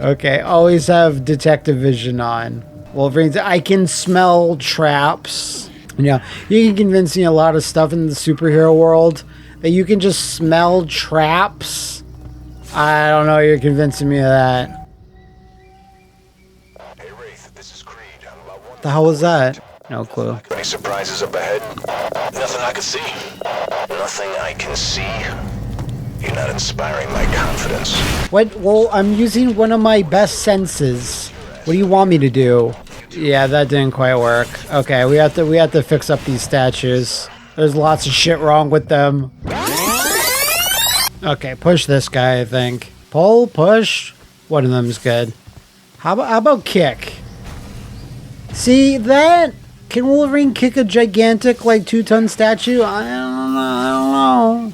Okay, always have detective vision on. Wolverines, I can smell traps. You know, you can convince me a lot of stuff in the superhero world that you can just smell traps. I don't know, you're convincing me of that. Hey Wraith, this is Creed. The hell was that? No clue. Any surprises up ahead? Nothing I can see. Nothing I can see. You're not inspiring my confidence. What? Well, I'm using one of my best senses. What do you want me to do? Yeah, that didn't quite work. Okay, we have to fix up these statues. There's lots of shit wrong with them. Okay, push this guy, I think. Pull, push. One of them is good. How about kick? See that? Can Wolverine kick a gigantic, like, 2-ton statue? I don't know.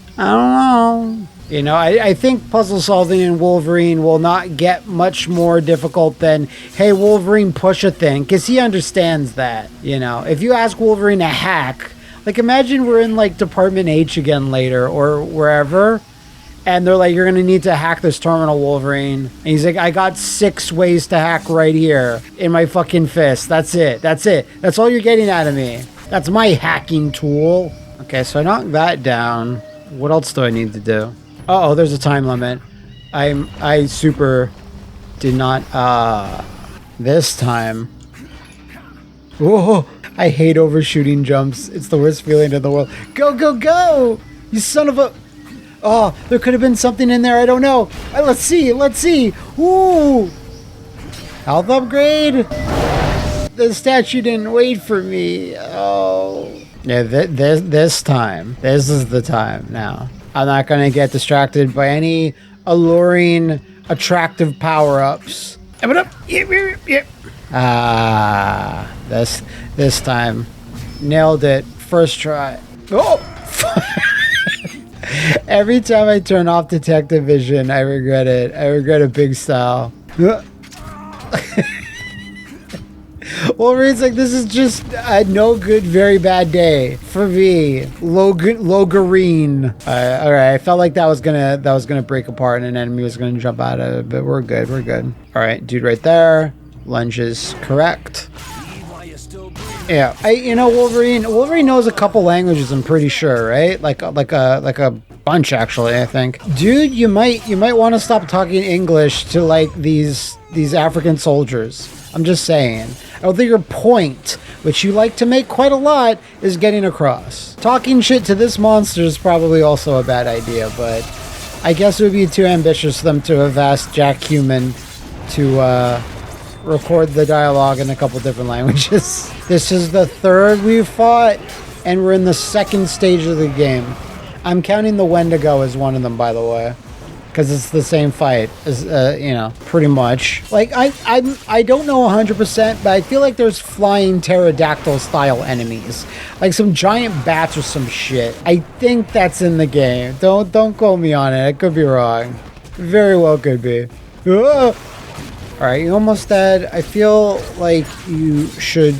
You know, I think puzzle solving in Wolverine will not get much more difficult than, hey, Wolverine, push a thing, because he understands that, you know. If you ask Wolverine to hack, like, imagine we're in, like, Department H again later, or wherever, and they're like, you're going to need to hack this terminal, Wolverine. And he's like, I got 6 ways to hack right here in my fucking fist. That's it. That's all you're getting out of me. That's my hacking tool. Okay, so I knocked that down. What else do I need to do? Uh-oh, there's a time limit. I super did not, this time. Whoa, I hate overshooting jumps. It's the worst feeling in the world. Go, go, go! You son of a... Oh, there could have been something in there. I don't know. Let's see. Ooh. Health upgrade. The statue didn't wait for me. Oh. Yeah, this time. This is the time now. I'm not going to get distracted by any alluring, attractive power-ups. Yep. Ah, this time. Nailed it. First try. Oh! Every time I turn off detective vision, I regret it. I regret it big style. Wolverine's like, this is just a no good, very bad day for me. Logarine. All right, I felt like that was gonna break apart and an enemy was gonna jump out of it, but we're good. All right, dude, right there. Lunge is correct. Yeah, Wolverine knows a couple languages. I'm pretty sure, right? Like a bunch actually. I think, dude, you might want to stop talking English to like these African soldiers. I'm just saying. I don't think your point, which you like to make quite a lot, is getting across. Talking shit to this monster is probably also a bad idea, but I guess it would be too ambitious for them to have asked Jack Human to record the dialogue in a couple different languages. This is the third we've fought, and we're in the second stage of the game. I'm counting the Wendigo as one of them, by the way, because it's the same fight as pretty much. Like I don't know 100%, but I feel like there's flying pterodactyl style enemies, like some giant bats or some shit. I think that's in the game. Don't quote me on it. I could be wrong. Very well could be. Alright, you almost dead. I feel like you should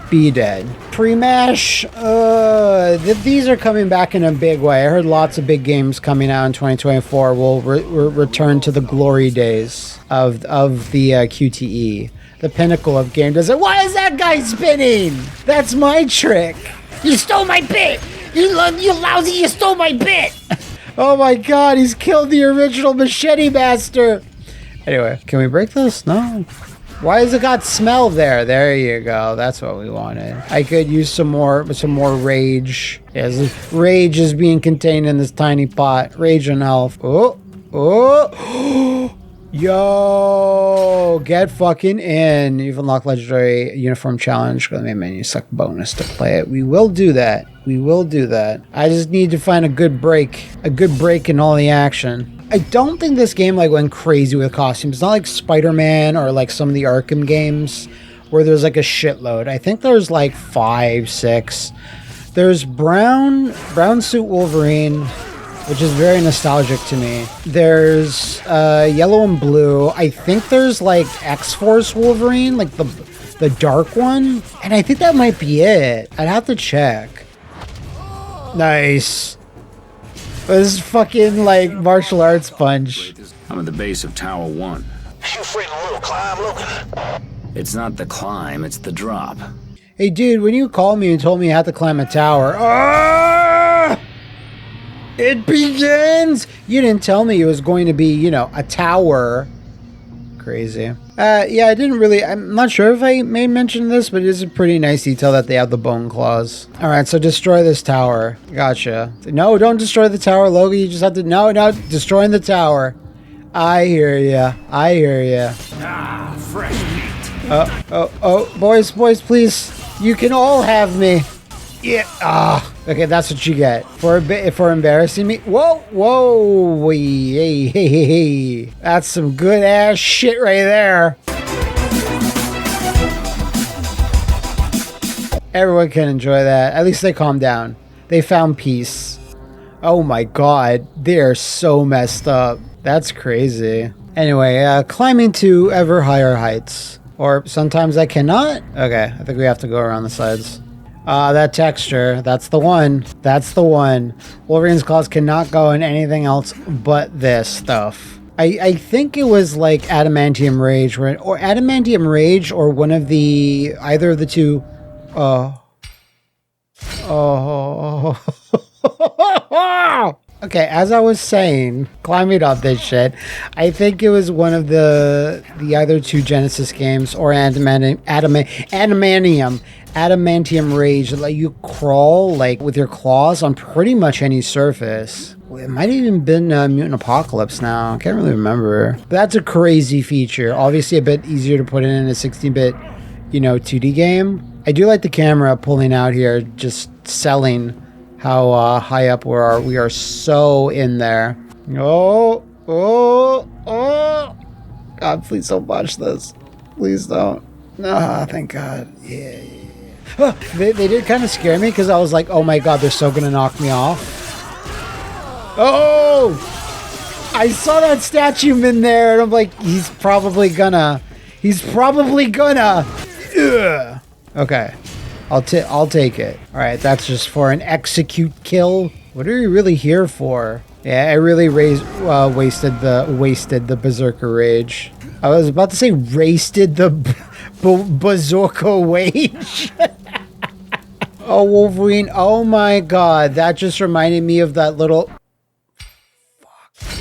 be dead. Pre-mash, these are coming back in a big way. I heard lots of big games coming out in 2024 will return to the glory days of the QTE. The pinnacle of game design. Why is that guy spinning? That's my trick. You stole my bit. You lousy, you stole my bit. Oh my god, he's killed the original machete master. Anyway, can we break this? No. Why has it got smell there? There you go. That's what we wanted. I could use some more rage. Yes, rage is being contained in this tiny pot. Rage and health. Oh. Yo, get fucking in. You've unlocked legendary uniform challenge. Go to the main menu, select bonus to play it. We will do that. I just need to find a good break in all the action. I don't think this game like went crazy with costumes. It's not like Spider-Man or like some of the Arkham games where there's like a shitload. I think there's like 5, 6. There's brown suit Wolverine, which is very nostalgic to me. There's yellow and blue. I think there's like X-Force Wolverine, like the dark one. And I think that might be it. I'd have to check. Nice. This is fucking like martial arts punch. I'm at the base of Tower 1. You afraid of a little climb, Logan? It's not the climb, it's the drop. Hey dude, when you called me and told me I had to climb a tower, it begins! You didn't tell me it was going to be, a tower. Crazy. Yeah, I didn't really, I'm not sure if I made mention of this, but it is a pretty nice detail that they have the bone claws. Alright, so destroy this tower. Gotcha. No, don't destroy the tower, Logan. You just have to, no, destroying the tower. I hear ya. Ah, fresh meat. Boys, please. You can all have me. Yeah. Okay, that's what you get for embarrassing me. Whoa, hey. That's some good ass shit right there. Everyone can enjoy that. At least they calmed down. They found peace. Oh my god, they are so messed up. That's crazy. Anyway, climbing to ever higher heights. Or sometimes I cannot. Okay, I think we have to go around the sides. That texture, that's the one. Wolverine's claws cannot go in anything else but this stuff. I think it was like Adamantium Rage, or Adamantium Rage, or one of the, either of the two. Okay, as I was saying, climbing up this shit, I think it was one of the either two Genesis games or Adamantium Rage. Let you crawl like with your claws on pretty much any surface. It might have even been Mutant Apocalypse now. I can't really remember. But that's a crazy feature. Obviously a bit easier to put in a 16-bit 2D game. I do like the camera pulling out here, just selling how high up we are. We are so in there. Oh. God, please don't watch this. Please don't. No, thank God. Yeah. They did kind of scare me because I was like, oh my God, they're so going to knock me off. Oh! I saw that statue in there and I'm like, he's probably gonna. Ugh. Okay. I'll take it. All right, that's just for an execute kill. What are you really here for? Yeah, I really wasted the Berserker Rage. I was about to say wasted the Berserker Rage. Oh, Wolverine. Oh my God. That just reminded me of that little... Fuck.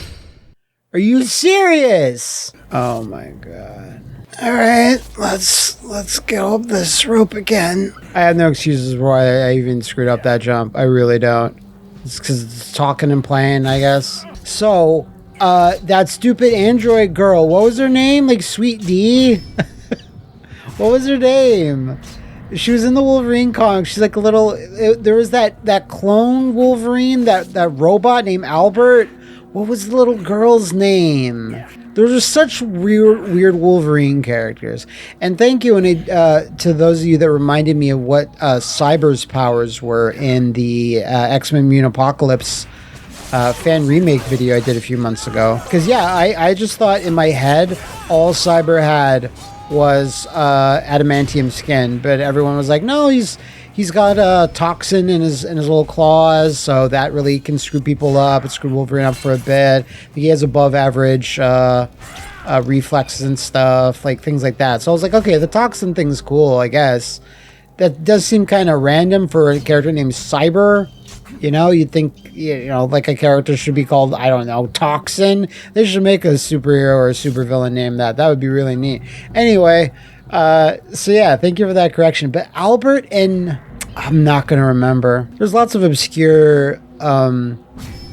Are you serious? Oh my God. All right, let's go up this rope again. I have no excuses why I even screwed up that jump. I really don't. It's because it's talking and playing, I guess. So, that stupid android girl, what was her name? Like Sweet D? What was her name? She was in the Wolverine comic. She's like a little... there was that clone Wolverine, that robot named Albert. What was the little girl's name? Those are such weird Wolverine characters. And thank you to those of you that reminded me of what Cyber's powers were in the X-Men Mutant Apocalypse fan remake video I did a few months ago. Because, yeah, I just thought in my head all Cyber had was adamantium skin. But everyone was like, no, he's got a toxin in his little claws, so that really can screw people up. It screwed Wolverine up for a bit. He has above average reflexes and stuff, like things like that. So I was like, okay, the toxin thing's cool, I guess. That does seem kind of random for a character named Cyber. You'd think, like a character should be called, I don't know, Toxin. They should make a superhero or a supervillain name that. That would be really neat. Anyway, so yeah, thank you for that correction. But Albert and... I'm not going to remember. There's lots of obscure, kind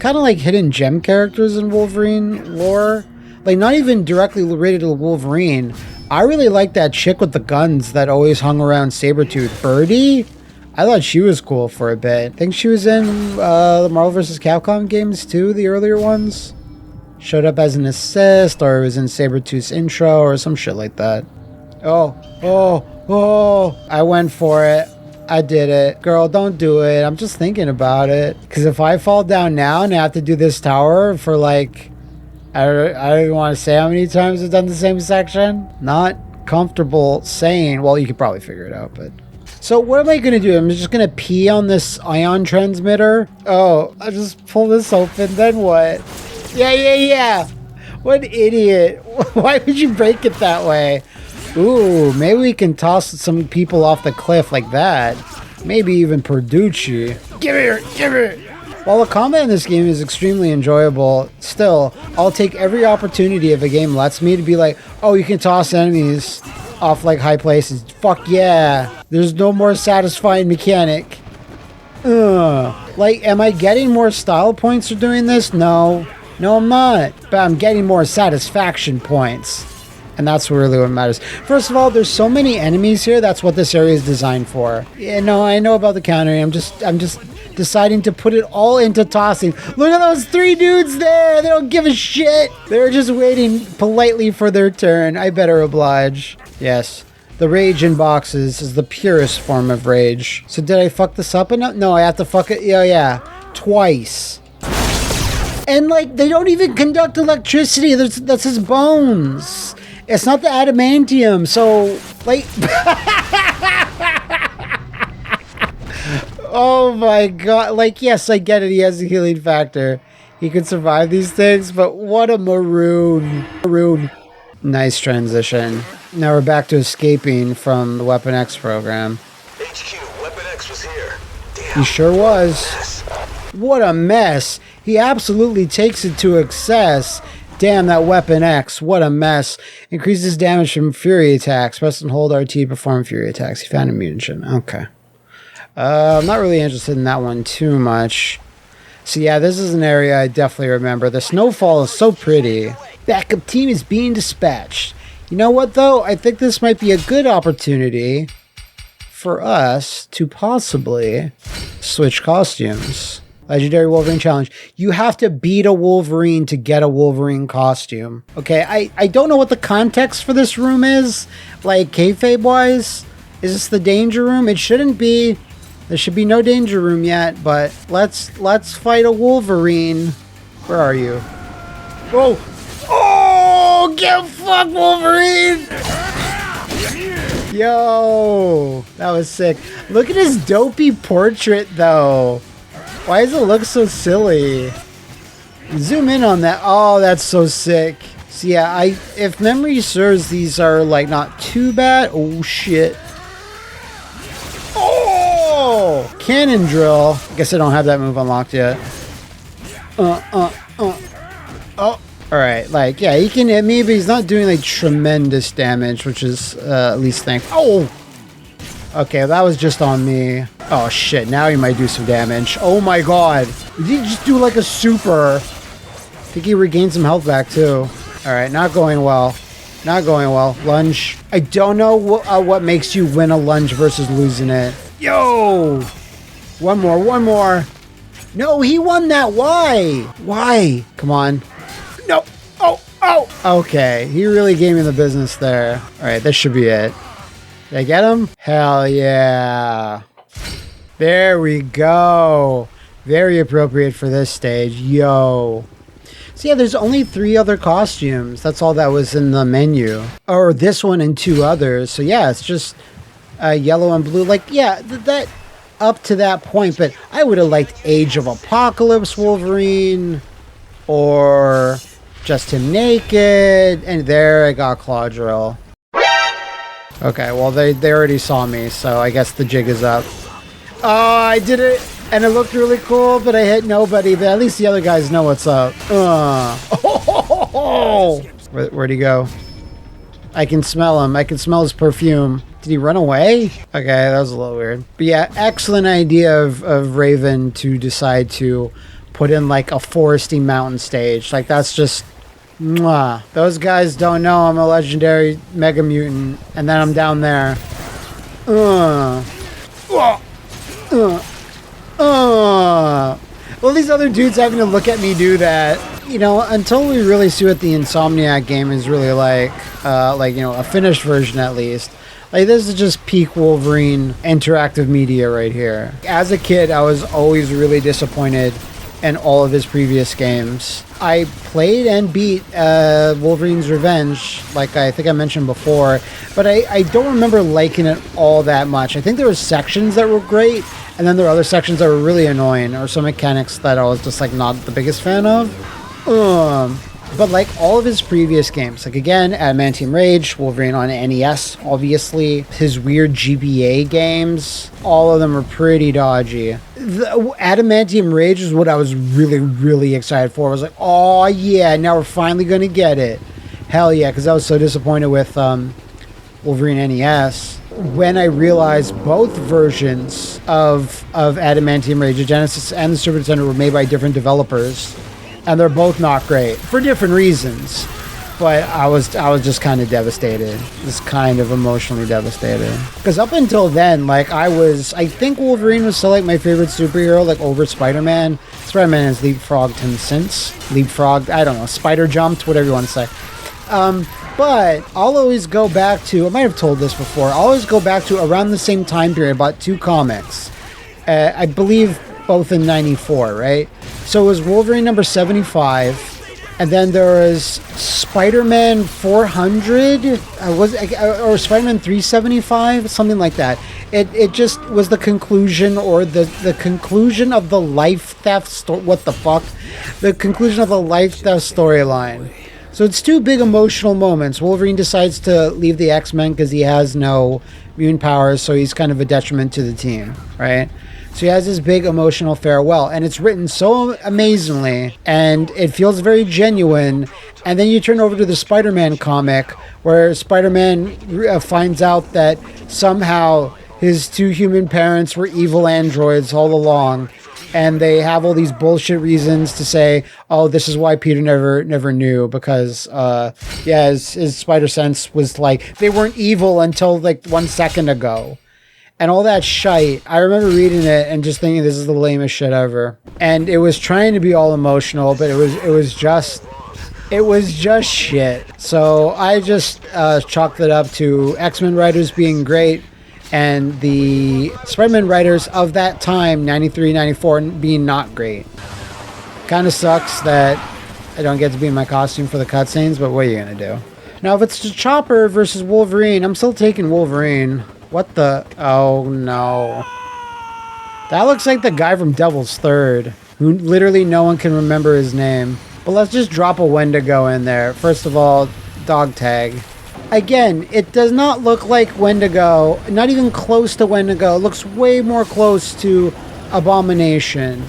of like hidden gem characters in Wolverine lore. Like, not even directly related to Wolverine. I really like that chick with the guns that always hung around Sabretooth. Birdie? I thought she was cool for a bit. I think she was in the Marvel vs. Capcom games too, the earlier ones. Showed up as an assist, or it was in Sabretooth's intro, or some shit like that. Oh, I went for it. I did it. Girl, don't do it. I'm just thinking about it. Because if I fall down now and I have to do this tower for like... I don't even want to say how many times I've done the same section. Not comfortable saying... Well, you could probably figure it out, but... So what am I going to do? I'm just going to pee on this ion transmitter? Oh, I just pull this open. Then what? Yeah. What an idiot. Why would you break it that way? Ooh, maybe we can toss some people off the cliff like that. Maybe even Perducci. Give it! While the combat in this game is extremely enjoyable, still, I'll take every opportunity if a game lets me to be like, oh, you can toss enemies off like high places. Fuck yeah. There's no more satisfying mechanic. Like, am I getting more style points for doing this? No, I'm not. But I'm getting more satisfaction points. And that's really what matters. First of all, there's so many enemies here. That's what this area is designed for. Yeah, no, I know about the countering. I'm just deciding to put it all into tossing. Look at those 3 dudes there. They don't give a shit. They're just waiting politely for their turn. I better oblige. Yes. The rage in boxes is the purest form of rage. So did I fuck this up enough? No, I have to fuck it. Yeah. Twice. And like, they don't even conduct electricity. That's his bones. It's not the adamantium, so, like... Oh my God. Like, yes, I get it. He has a healing factor. He could survive these things, but what a maroon. Nice transition. Now we're back to escaping from the Weapon X program. HQ, Weapon X was here. Damn. He sure was. What a mess. He absolutely takes it to excess. Damn, that Weapon X, what a mess. Increases damage from Fury attacks. Press and hold RT to perform Fury attacks. He found a mutagen. Okay. I'm not really interested in that one too much. So yeah, this is an area I definitely remember. The snowfall is so pretty. Backup team is being dispatched. You know what, though? I think this might be a good opportunity for us to possibly switch costumes. Legendary Wolverine Challenge. You have to beat a Wolverine to get a Wolverine costume. Okay, I don't know what the context for this room is. Like, kayfabe-wise, is this the danger room? It shouldn't be. There should be no danger room yet, but let's fight a Wolverine. Where are you? Oh! Oh! Get fucked, Wolverine! Yo! That was sick. Look at his dopey portrait, though. Why does it look so silly? Zoom in on that. Oh, that's so sick. So yeah, if memory serves, these are like not too bad. Oh shit. Oh! Cannon drill. Guess I don't have that move unlocked yet. Oh. Alright, like, yeah, he can hit me, but he's not doing like tremendous damage, which is at least thankful. Oh! Okay, that was just on me. Oh shit, now he might do some damage. Oh my god. Did he just do like a super? I think he regained some health back too. Alright, not going well. Not going well. Lunge. I don't know what makes you win a lunge versus losing it. Yo! One more. No, he won that. Why? Why? Come on. No. Oh. Okay, he really gave me the business there. Alright, this should be it. Did I get him? Hell yeah. There we go. Very appropriate for this stage. Yo. So yeah, there's only 3 other costumes. That's all that was in the menu. Or this one and 2 others. So yeah, it's just yellow and blue. Like, yeah, that up to that point. But I would have liked Age of Apocalypse Wolverine. Or just him naked. And there I got Claudrill. Okay, well, they already saw me, so I guess the jig is up. Oh, I did it, and it looked really cool, but I hit nobody, but at least the other guys know what's up. Where'd he go? I can smell him. I can smell his perfume. Did he run away? Okay, that was a little weird. But yeah, excellent idea of Raven to decide to put in, like, a foresty mountain stage. Like, that's just... Mwah. Those guys don't know I'm a legendary mega mutant, and then I'm down there. Well, these other dudes having to look at me do that, you know, until we really see what the Insomniac game is really like, you know, a finished version at least. Like, this is just peak Wolverine interactive media right here. As a kid, I was always really disappointed in all of his previous games. I played and beat Wolverine's Revenge, like I think I mentioned before, but I don't remember liking it all that much. I think there were sections that were great, and then there were other sections that were really annoying, or some mechanics that I was just like not the biggest fan of. But like all of his previous games, like again, Adamantium Rage, Wolverine on NES, obviously, his weird GBA games, all of them are pretty dodgy. The Adamantium Rage is what I was really, really excited for. I was like, oh yeah, now we're finally going to get it. Hell yeah, because I was so disappointed with Wolverine NES. When I realized both versions of Adamantium Rage, the Genesis and the Super Nintendo, were made by different developers. And they're both not great for different reasons, but I was just kind of devastated, just kind of emotionally devastated. Because up until then, like I think Wolverine was still like my favorite superhero, like over Spider-Man. Spider-Man has leapfrogged him since. Leapfrogged, I don't know, spider jumped, whatever you want to say. But I'll always go back to, I might have told this before, I'll always go back to around the same time period, about 2 comics. I believe both in 94, right? So it was Wolverine number 75, and then there was Spider-Man 400, or Spider-Man 375, something like that. It just was the conclusion, or the conclusion of the life theft story. What the fuck? The conclusion of the life theft storyline. So it's 2 big emotional moments. Wolverine decides to leave the X-Men because he has no mutant powers, so he's kind of a detriment to the team, right? So he has this big emotional farewell, and it's written so amazingly, and it feels very genuine. And then you turn over to the Spider-Man comic, where Spider-Man finds out that somehow his 2 human parents were evil androids all along, And they have all these bullshit reasons to say, oh, this is why Peter never knew, because his spider sense was like, they weren't evil until like 1 second ago. And all that shite. I remember reading it and just thinking this is the lamest shit ever. And it was trying to be all emotional, but it was just shit. So I just chalked it up to X-Men writers being great and the Spider-Man writers of that time, 93, 94, being not great. Kind of sucks that I don't get to be in my costume for the cutscenes, but what are you gonna do? Now, if it's Chopper versus Wolverine, I'm still taking Wolverine. What the? Oh no. That looks like the guy from Devil's Third, who literally no one can remember his name. But let's just drop a Wendigo in there. First of all, dog tag. Again, it does not look like Wendigo, not even close to Wendigo. It looks way more close to Abomination.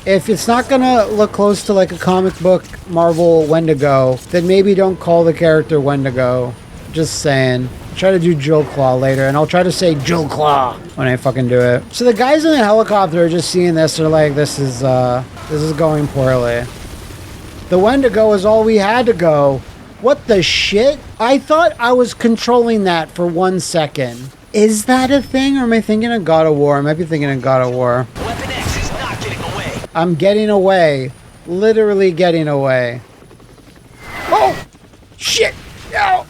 If it's not gonna look close to like a comic book Marvel Wendigo, then maybe don't call the character Wendigo. Just saying. Try to do Jill Claw later, and I'll try to say Jill Claw when I fucking do it. So the guys in the helicopter are just seeing this, they're like, this is going poorly. The Wendigo is all we had to go. What the shit? I thought I was controlling that for 1 second. Is that a thing, or am I thinking of God of War? I might be thinking of God of War. Weapon X is not getting away. I'm getting away. Literally getting away. Oh! Shit! No!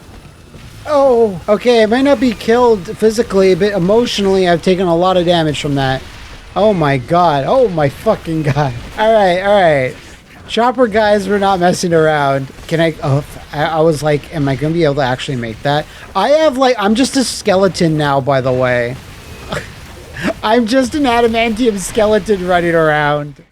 Oh! Okay, I might not be killed physically, but emotionally I've taken a lot of damage from that. Oh my god. Oh my fucking god. Alright. Chopper guys, we're not messing around. Can I... Oh, I was like, am I going to be able to actually make that? I'm just a skeleton now, by the way. I'm just an adamantium skeleton running around.